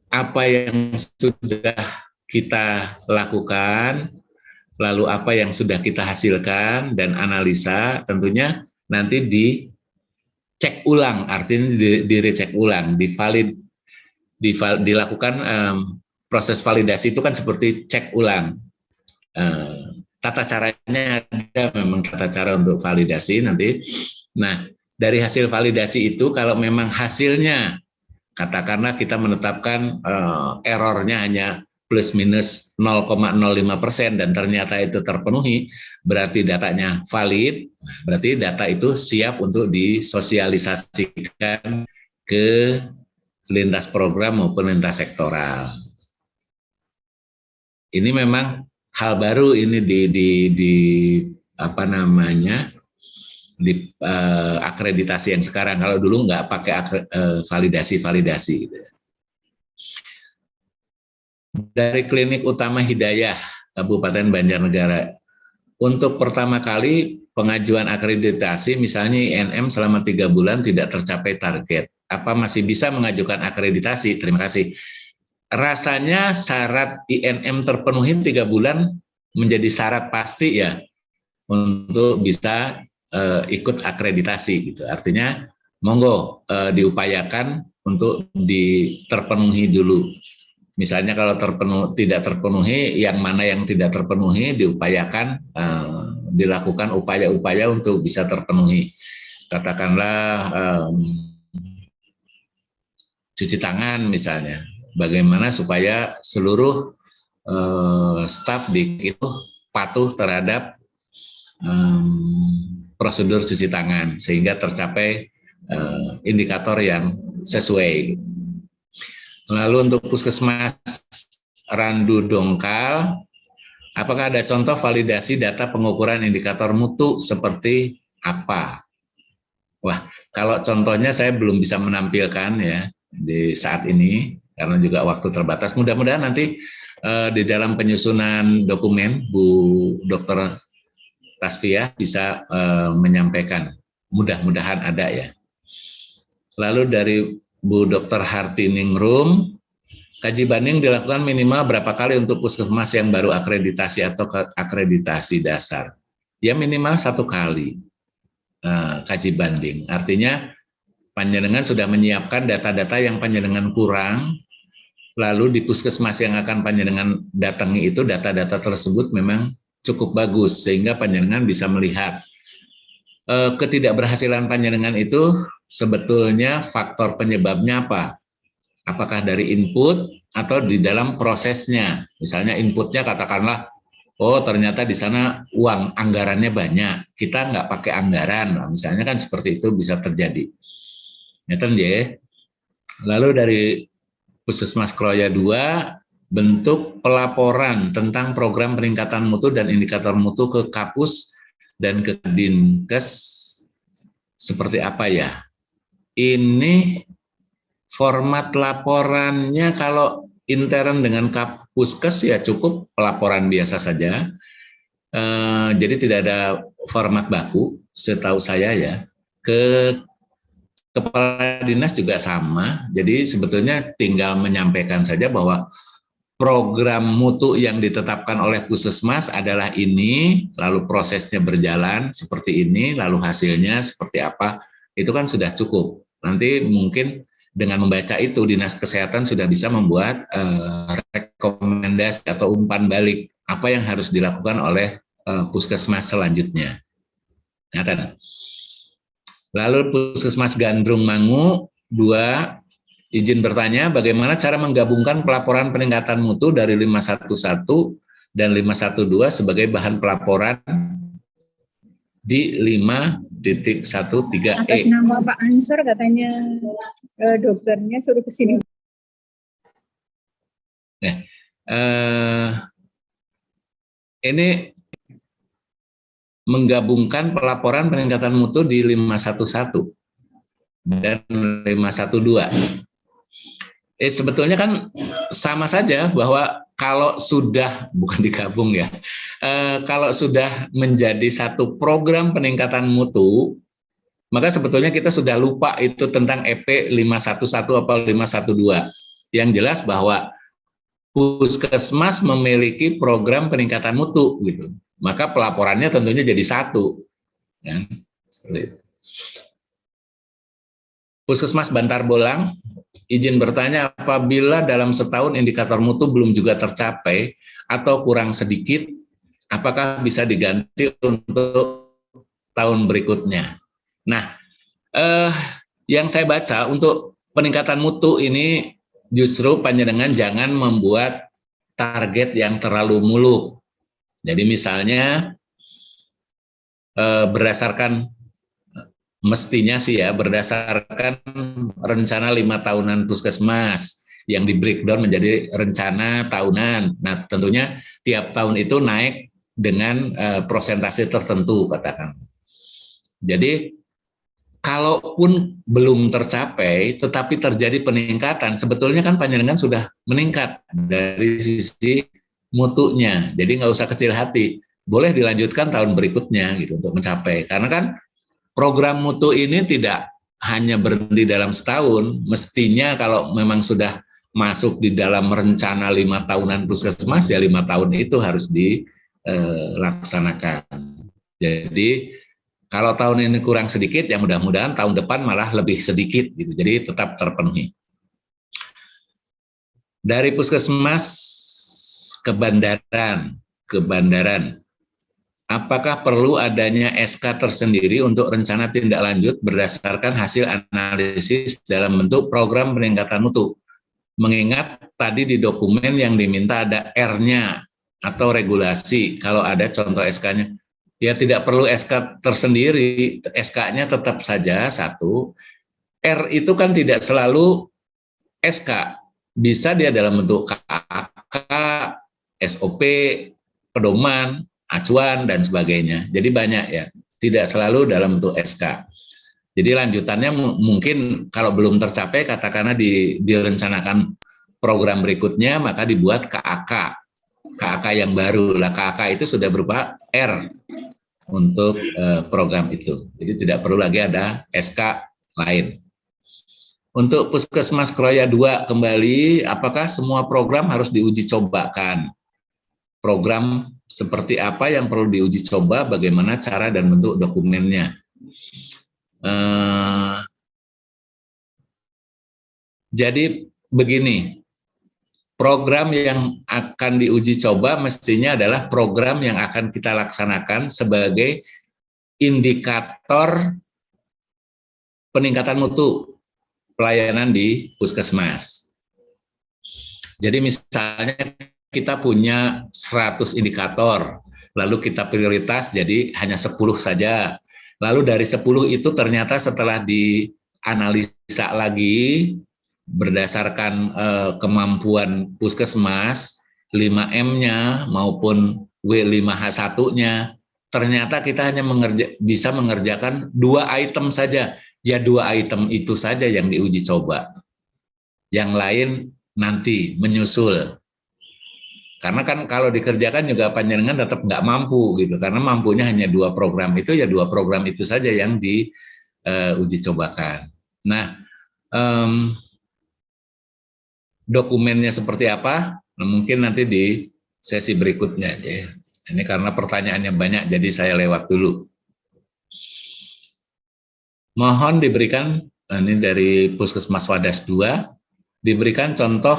apa yang sudah kita lakukan, lalu apa yang sudah kita hasilkan dan analisa, tentunya nanti dicek ulang, artinya direcek ulang, dilakukan proses validasi itu kan seperti cek ulang. Tata caranya ada, memang tata cara untuk validasi nanti. Nah, dari hasil validasi itu kalau memang hasilnya, katakanlah kita menetapkan errornya hanya plus minus 0,05% dan ternyata itu terpenuhi, berarti datanya valid, berarti data itu siap untuk disosialisasikan ke lintas program maupun lintas sektoral. Ini memang hal baru ini di akreditasi yang sekarang. Kalau dulu nggak pakai validasi gitu. Dari Klinik Utama Hidayah Kabupaten Banjarnegara, untuk pertama kali pengajuan akreditasi, misalnya INM selama 3 bulan tidak tercapai target, apa masih bisa mengajukan akreditasi? Terima kasih. Rasanya syarat INM terpenuhi 3 bulan menjadi syarat pasti ya untuk bisa ikut akreditasi gitu. Artinya monggo diupayakan untuk terpenuhi dulu. Misalnya kalau tidak terpenuhi, yang mana yang tidak terpenuhi diupayakan dilakukan upaya-upaya untuk bisa terpenuhi. Katakanlah cuci tangan misalnya, bagaimana supaya seluruh staf itu patuh terhadap prosedur cuci tangan sehingga tercapai indikator yang sesuai. Lalu untuk Puskesmas Randu Dongkal, apakah ada contoh validasi data pengukuran indikator mutu seperti apa? Wah, kalau contohnya saya belum bisa menampilkan ya di saat ini karena juga waktu terbatas. Mudah-mudahan nanti di dalam penyusunan dokumen Bu Dr. Tasfiah bisa menyampaikan. Mudah-mudahan ada ya. Lalu dari Bu Dr. Hartiningrum, kaji banding dilakukan minimal berapa kali untuk puskesmas yang baru akreditasi atau akreditasi dasar? Ya minimal 1 kali kaji banding. Artinya panjenengan sudah menyiapkan data-data yang panjenengan kurang, lalu di puskesmas yang akan panjenengan datangi itu data-data tersebut memang cukup bagus sehingga panjenengan bisa melihat ketidakberhasilan panjenengan itu sebetulnya faktor penyebabnya apa. Apakah dari input atau di dalam prosesnya. Misalnya inputnya katakanlah, oh ternyata di sana uang anggarannya banyak, kita nggak pakai anggaran. Nah, misalnya kan seperti itu bisa terjadi. Lalu dari Puskesmas Kroya 2, bentuk pelaporan tentang program peningkatan mutu dan indikator mutu ke Kapus dan ke Dinkes seperti apa ya? Ini format laporannya kalau intern dengan Kapuskes ya cukup pelaporan biasa saja. Jadi tidak ada format baku setahu saya ya. Ke Kepala Dinas juga sama. Jadi sebetulnya tinggal menyampaikan saja bahwa program mutu yang ditetapkan oleh Puskesmas adalah ini, lalu prosesnya berjalan seperti ini, lalu hasilnya seperti apa. Itu kan sudah cukup. Nanti mungkin dengan membaca itu, Dinas Kesehatan sudah bisa membuat rekomendasi atau umpan balik apa yang harus dilakukan oleh Puskesmas selanjutnya. Lalu Puskesmas Gandrung Mangu 2, izin bertanya bagaimana cara menggabungkan pelaporan peningkatan mutu dari 511 dan 512 sebagai bahan pelaporan di 5.13E. Atas nama Pak Ansor katanya dokternya suruh ke sini. Ini menggabungkan pelaporan peningkatan mutu di 511 dan 512. Sebetulnya kan sama saja bahwa kalau sudah, bukan digabung ya, kalau sudah menjadi satu program peningkatan mutu, maka sebetulnya kita sudah lupa itu tentang EP 511 atau 512. Yang jelas bahwa Puskesmas memiliki program peningkatan mutu, gitu. Maka pelaporannya tentunya jadi satu. Ya. Puskesmas Bantar Bolang, izin bertanya apabila dalam setahun indikator mutu belum juga tercapai atau kurang sedikit, apakah bisa diganti untuk tahun berikutnya? Nah, yang saya baca untuk peningkatan mutu ini justru panjenengan jangan membuat target yang terlalu muluk. Jadi misalnya berdasarkan mestinya sih ya berdasarkan rencana 5 tahunan Puskesmas yang di breakdown menjadi rencana tahunan. Nah tentunya tiap tahun itu naik dengan persentase tertentu katakan. Jadi kalaupun belum tercapai tetapi terjadi peningkatan, sebetulnya kan panjenengan sudah meningkat dari sisi mutunya. Jadi nggak usah kecil hati, boleh dilanjutkan tahun berikutnya gitu untuk mencapai. Karena kan program mutu ini tidak hanya berhenti dalam setahun, mestinya kalau memang sudah masuk di dalam rencana 5 tahunan Puskesmas ya 5 tahun itu harus dilaksanakan. Jadi kalau tahun ini kurang sedikit, ya mudah-mudahan tahun depan malah lebih sedikit, gitu. Jadi tetap terpenuhi. Dari Puskesmas ke Bandaran, apakah perlu adanya SK tersendiri untuk rencana tindak lanjut berdasarkan hasil analisis dalam bentuk program peningkatan mutu? Mengingat tadi di dokumen yang diminta ada R-nya atau regulasi, kalau ada contoh SK-nya. Ya tidak perlu SK tersendiri, SK-nya tetap saja satu. R itu kan tidak selalu SK, bisa dia dalam bentuk KAK, SOP, pedoman, acuan, dan sebagainya. Jadi banyak ya, tidak selalu dalam bentuk SK. Jadi lanjutannya mungkin kalau belum tercapai, katakanlah direncanakan program berikutnya, maka dibuat KAK yang baru. Lah KAK itu sudah berupa R untuk program itu. Jadi tidak perlu lagi ada SK lain. Untuk Puskesmas Kroya 2 kembali, apakah semua program harus diuji cobakan? Program seperti apa yang perlu diuji coba, bagaimana cara dan bentuk dokumennya? Jadi begini, program yang akan diuji coba mestinya adalah program yang akan kita laksanakan sebagai indikator peningkatan mutu pelayanan di puskesmas. Jadi misalnya kita punya 100 indikator, lalu kita prioritas jadi hanya 10 saja. Lalu dari 10 itu ternyata setelah dianalisa lagi berdasarkan kemampuan puskesmas, 5M-nya maupun W5H1-nya, ternyata kita hanya bisa mengerjakan 2 item saja. Ya 2 item itu saja yang diuji coba. Yang lain nanti menyusul. Karena kan kalau dikerjakan juga panjenengan tetap nggak mampu gitu, karena mampunya hanya 2 program itu, ya 2 program itu saja yang diuji cobakan. Nah, dokumennya seperti apa? Nah, mungkin nanti di sesi berikutnya ya. Ini karena pertanyaannya banyak, jadi saya lewat dulu. Mohon diberikan, ini dari Puskesmas Wadas 2, diberikan contoh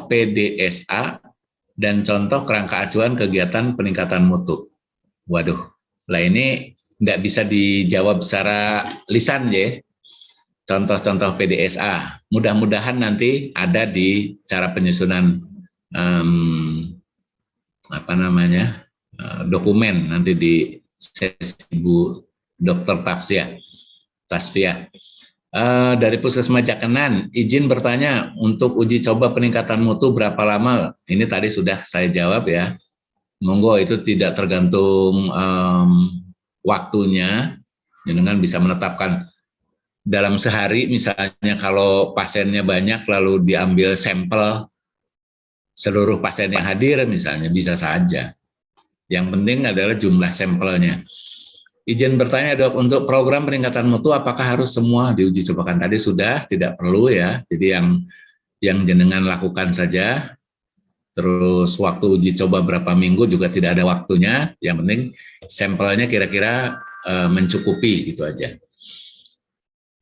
PDSA dan contoh kerangka acuan kegiatan peningkatan mutu. Waduh, lah ini nggak bisa dijawab secara lisan ya. Contoh-contoh PDSA, mudah-mudahan nanti ada di cara penyusunan dokumen nanti di sesi Bu Dr. Tasfiah. Dari Puskesmas Jakenan, izin bertanya, untuk uji coba peningkatan mutu berapa lama? Ini tadi sudah saya jawab ya. Monggo, itu tidak tergantung waktunya. Dengan bisa menetapkan dalam sehari, misalnya kalau pasiennya banyak lalu diambil sampel seluruh pasien yang hadir misalnya, bisa saja. Yang penting adalah jumlah sampelnya. Izin bertanya Dok, untuk program peningkatan mutu apakah harus semua diuji cobakan? Tadi sudah, tidak perlu ya. Jadi yang jenengan lakukan saja. Terus waktu uji coba berapa minggu juga tidak ada waktunya. Yang penting sampelnya kira-kira mencukupi, gitu aja.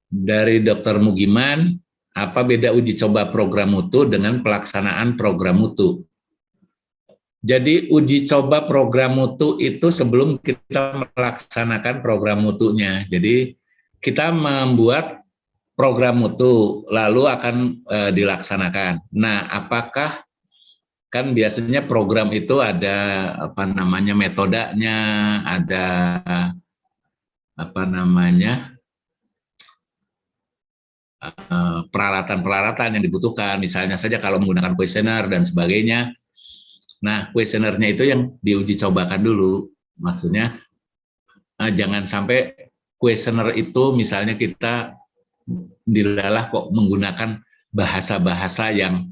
Dari Dr. Mugiman, apa beda uji coba program mutu dengan pelaksanaan program mutu? Jadi uji coba program mutu itu sebelum kita melaksanakan program mutunya. Jadi kita membuat program mutu lalu akan dilaksanakan. Nah, apakah kan biasanya program itu ada metodenya, ada peralatan-peralatan yang dibutuhkan. Misalnya saja kalau menggunakan kuesioner dan sebagainya. Nah, kuesionernya itu yang diuji cobakan dulu. Maksudnya jangan sampai kuesioner itu misalnya kita dilalah kok menggunakan bahasa-bahasa yang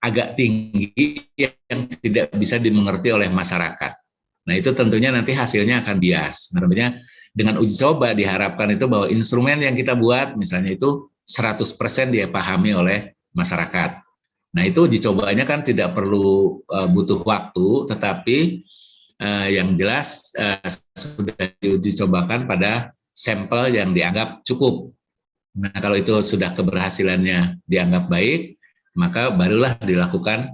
agak tinggi yang tidak bisa dimengerti oleh masyarakat. Nah, itu tentunya nanti hasilnya akan bias. Nah, tentunya dengan uji coba diharapkan itu bahwa instrumen yang kita buat misalnya itu 100% dia pahami oleh masyarakat. Nah, itu uji cobanya kan tidak perlu butuh waktu, tetapi yang jelas sudah diuji cobakan pada sampel yang dianggap cukup. Nah, kalau itu sudah keberhasilannya dianggap baik, maka barulah dilakukan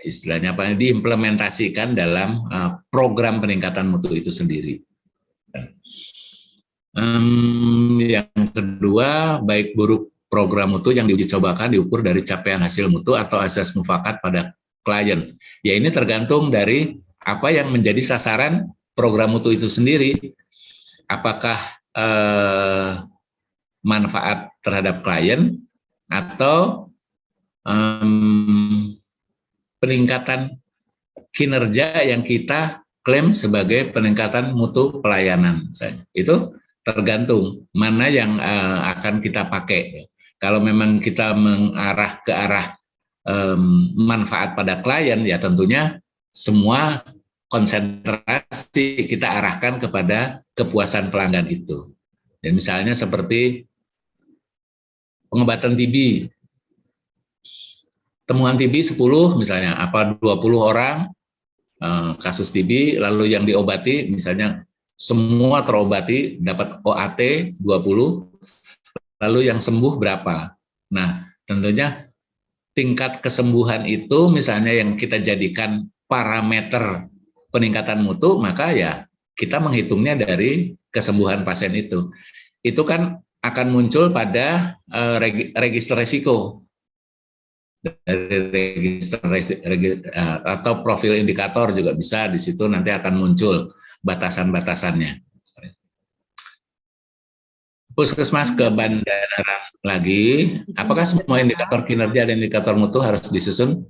istilahnya diimplementasikan dalam program peningkatan mutu itu sendiri. Yang kedua, baik buruk program mutu yang diuji cobakan diukur dari capaian hasil mutu atau asas mufakat pada klien. Ya, ini tergantung dari apa yang menjadi sasaran program mutu itu sendiri. Apakah manfaat terhadap klien atau peningkatan kinerja yang kita klaim sebagai peningkatan mutu pelayanan. Itu tergantung mana yang akan kita pakai. Kalau memang kita mengarah ke arah manfaat pada klien, ya tentunya semua konsentrasi kita arahkan kepada kepuasan pelanggan itu. Dan misalnya seperti pengobatan TB. Temuan TB 10 misalnya, apa 20 orang kasus TB, lalu yang diobati misalnya semua terobati dapat OAT 20, lalu yang sembuh berapa. Nah, tentunya tingkat kesembuhan itu misalnya yang kita jadikan parameter peningkatan mutu, maka ya kita menghitungnya dari kesembuhan pasien itu. Itu kan akan muncul pada register risiko. Dari register atau profil indikator juga bisa, di situ nanti akan muncul batasan-batasannya. Puskesmas ke bandara lagi, apakah semua indikator kinerja dan indikator mutu harus disusun?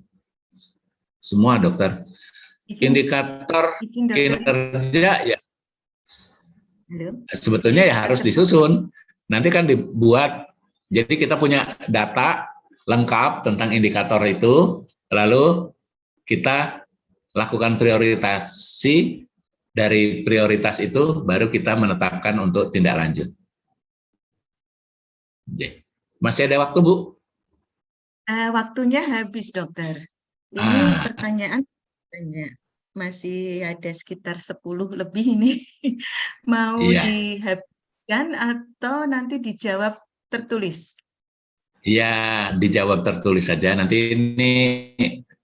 Semua, dokter. Indikator kinerja ya sebetulnya ya harus disusun. Nanti kan dibuat, jadi kita punya data lengkap tentang indikator itu, lalu kita lakukan prioritasi, dari prioritas itu baru kita menetapkan untuk tindak lanjut. Masih ada waktu, Bu? Waktunya habis, dokter. Ini pertanyaan banyak. Masih ada sekitar 10 lebih ini. Mau dihabiskan atau nanti dijawab tertulis? Ya, dijawab tertulis saja. Nanti ini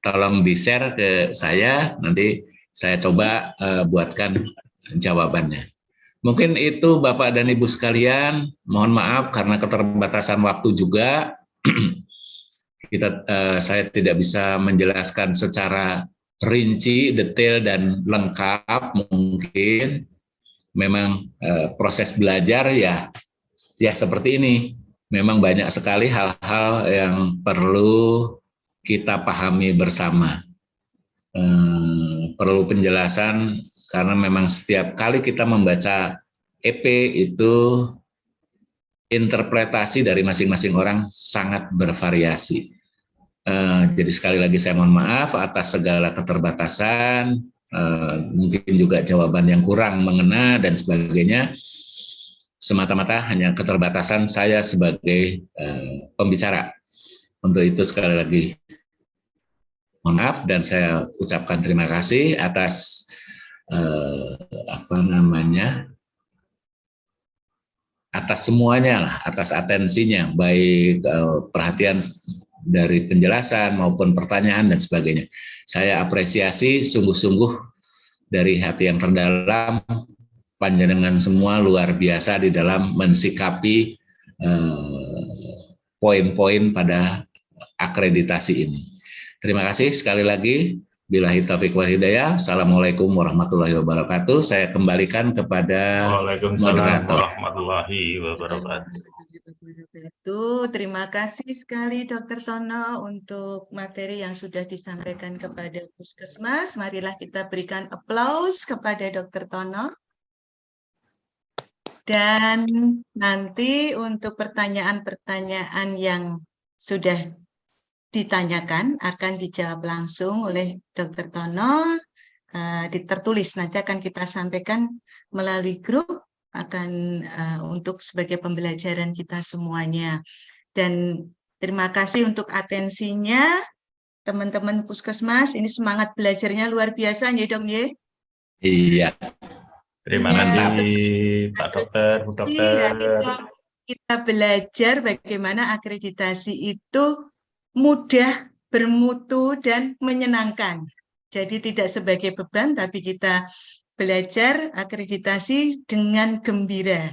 tolong di-share ke saya, nanti saya coba buatkan jawabannya. Mungkin itu Bapak dan Ibu sekalian, mohon maaf karena keterbatasan waktu juga. Saya tidak bisa menjelaskan secara rinci, detail, dan lengkap. Mungkin memang proses belajar ya seperti ini. Memang banyak sekali hal-hal yang perlu kita pahami bersama. Perlu penjelasan karena memang setiap kali kita membaca EP itu interpretasi dari masing-masing orang sangat bervariasi. Jadi sekali lagi saya mohon maaf atas segala keterbatasan, mungkin juga jawaban yang kurang mengena dan sebagainya. Semata-mata hanya keterbatasan saya sebagai pembicara. Untuk itu sekali lagi mohon maaf dan saya ucapkan terima kasih atas atas semuanya lah, atas atensinya, baik perhatian dari penjelasan maupun pertanyaan dan sebagainya. Saya apresiasi sungguh-sungguh dari hati yang terdalam. Panjenengan semua luar biasa di dalam mensikapi poin-poin pada akreditasi ini. Terima kasih sekali lagi. Billahi taufiq wal hidayah. Assalamualaikum warahmatullahi wabarakatuh. Saya kembalikan kepada Waalaikumsalam moderator. warahmatullahi wabarakatuh. Terima kasih sekali Dr. Tono untuk materi yang sudah disampaikan kepada Puskesmas. Marilah kita berikan aplaus kepada Dr. Tono. Dan nanti untuk pertanyaan-pertanyaan yang sudah ditanyakan akan dijawab langsung oleh Dr. Tono, tertulis nanti akan kita sampaikan melalui grup akan untuk sebagai pembelajaran kita semuanya. Dan terima kasih untuk atensinya teman-teman Puskesmas. Ini semangat belajarnya luar biasa ya dong ya. Iya. Terima kasih Pak Dokter, Bu Dokter. Kita belajar bagaimana akreditasi itu mudah, bermutu, dan menyenangkan. Jadi tidak sebagai beban, tapi kita belajar akreditasi dengan gembira.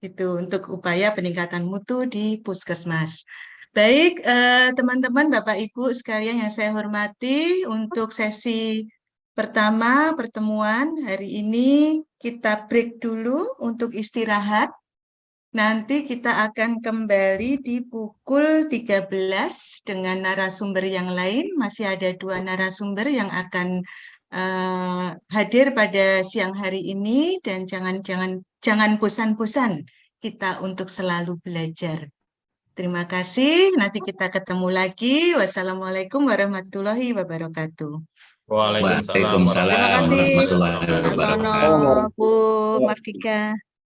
Itu untuk upaya peningkatan mutu di Puskesmas. Baik, teman-teman, Bapak Ibu sekalian yang saya hormati, untuk sesi pertama pertemuan hari ini kita break dulu untuk istirahat. Nanti kita akan kembali di pukul 13 dengan narasumber yang lain. Masih ada 2 narasumber yang akan hadir pada siang hari ini, dan jangan bosan-bosan kita untuk selalu belajar. Terima kasih. Nanti kita ketemu lagi. Wassalamualaikum warahmatullahi wabarakatuh. Waalaikumsalam warahmatullahi wabarakatuh. Bu Mardika.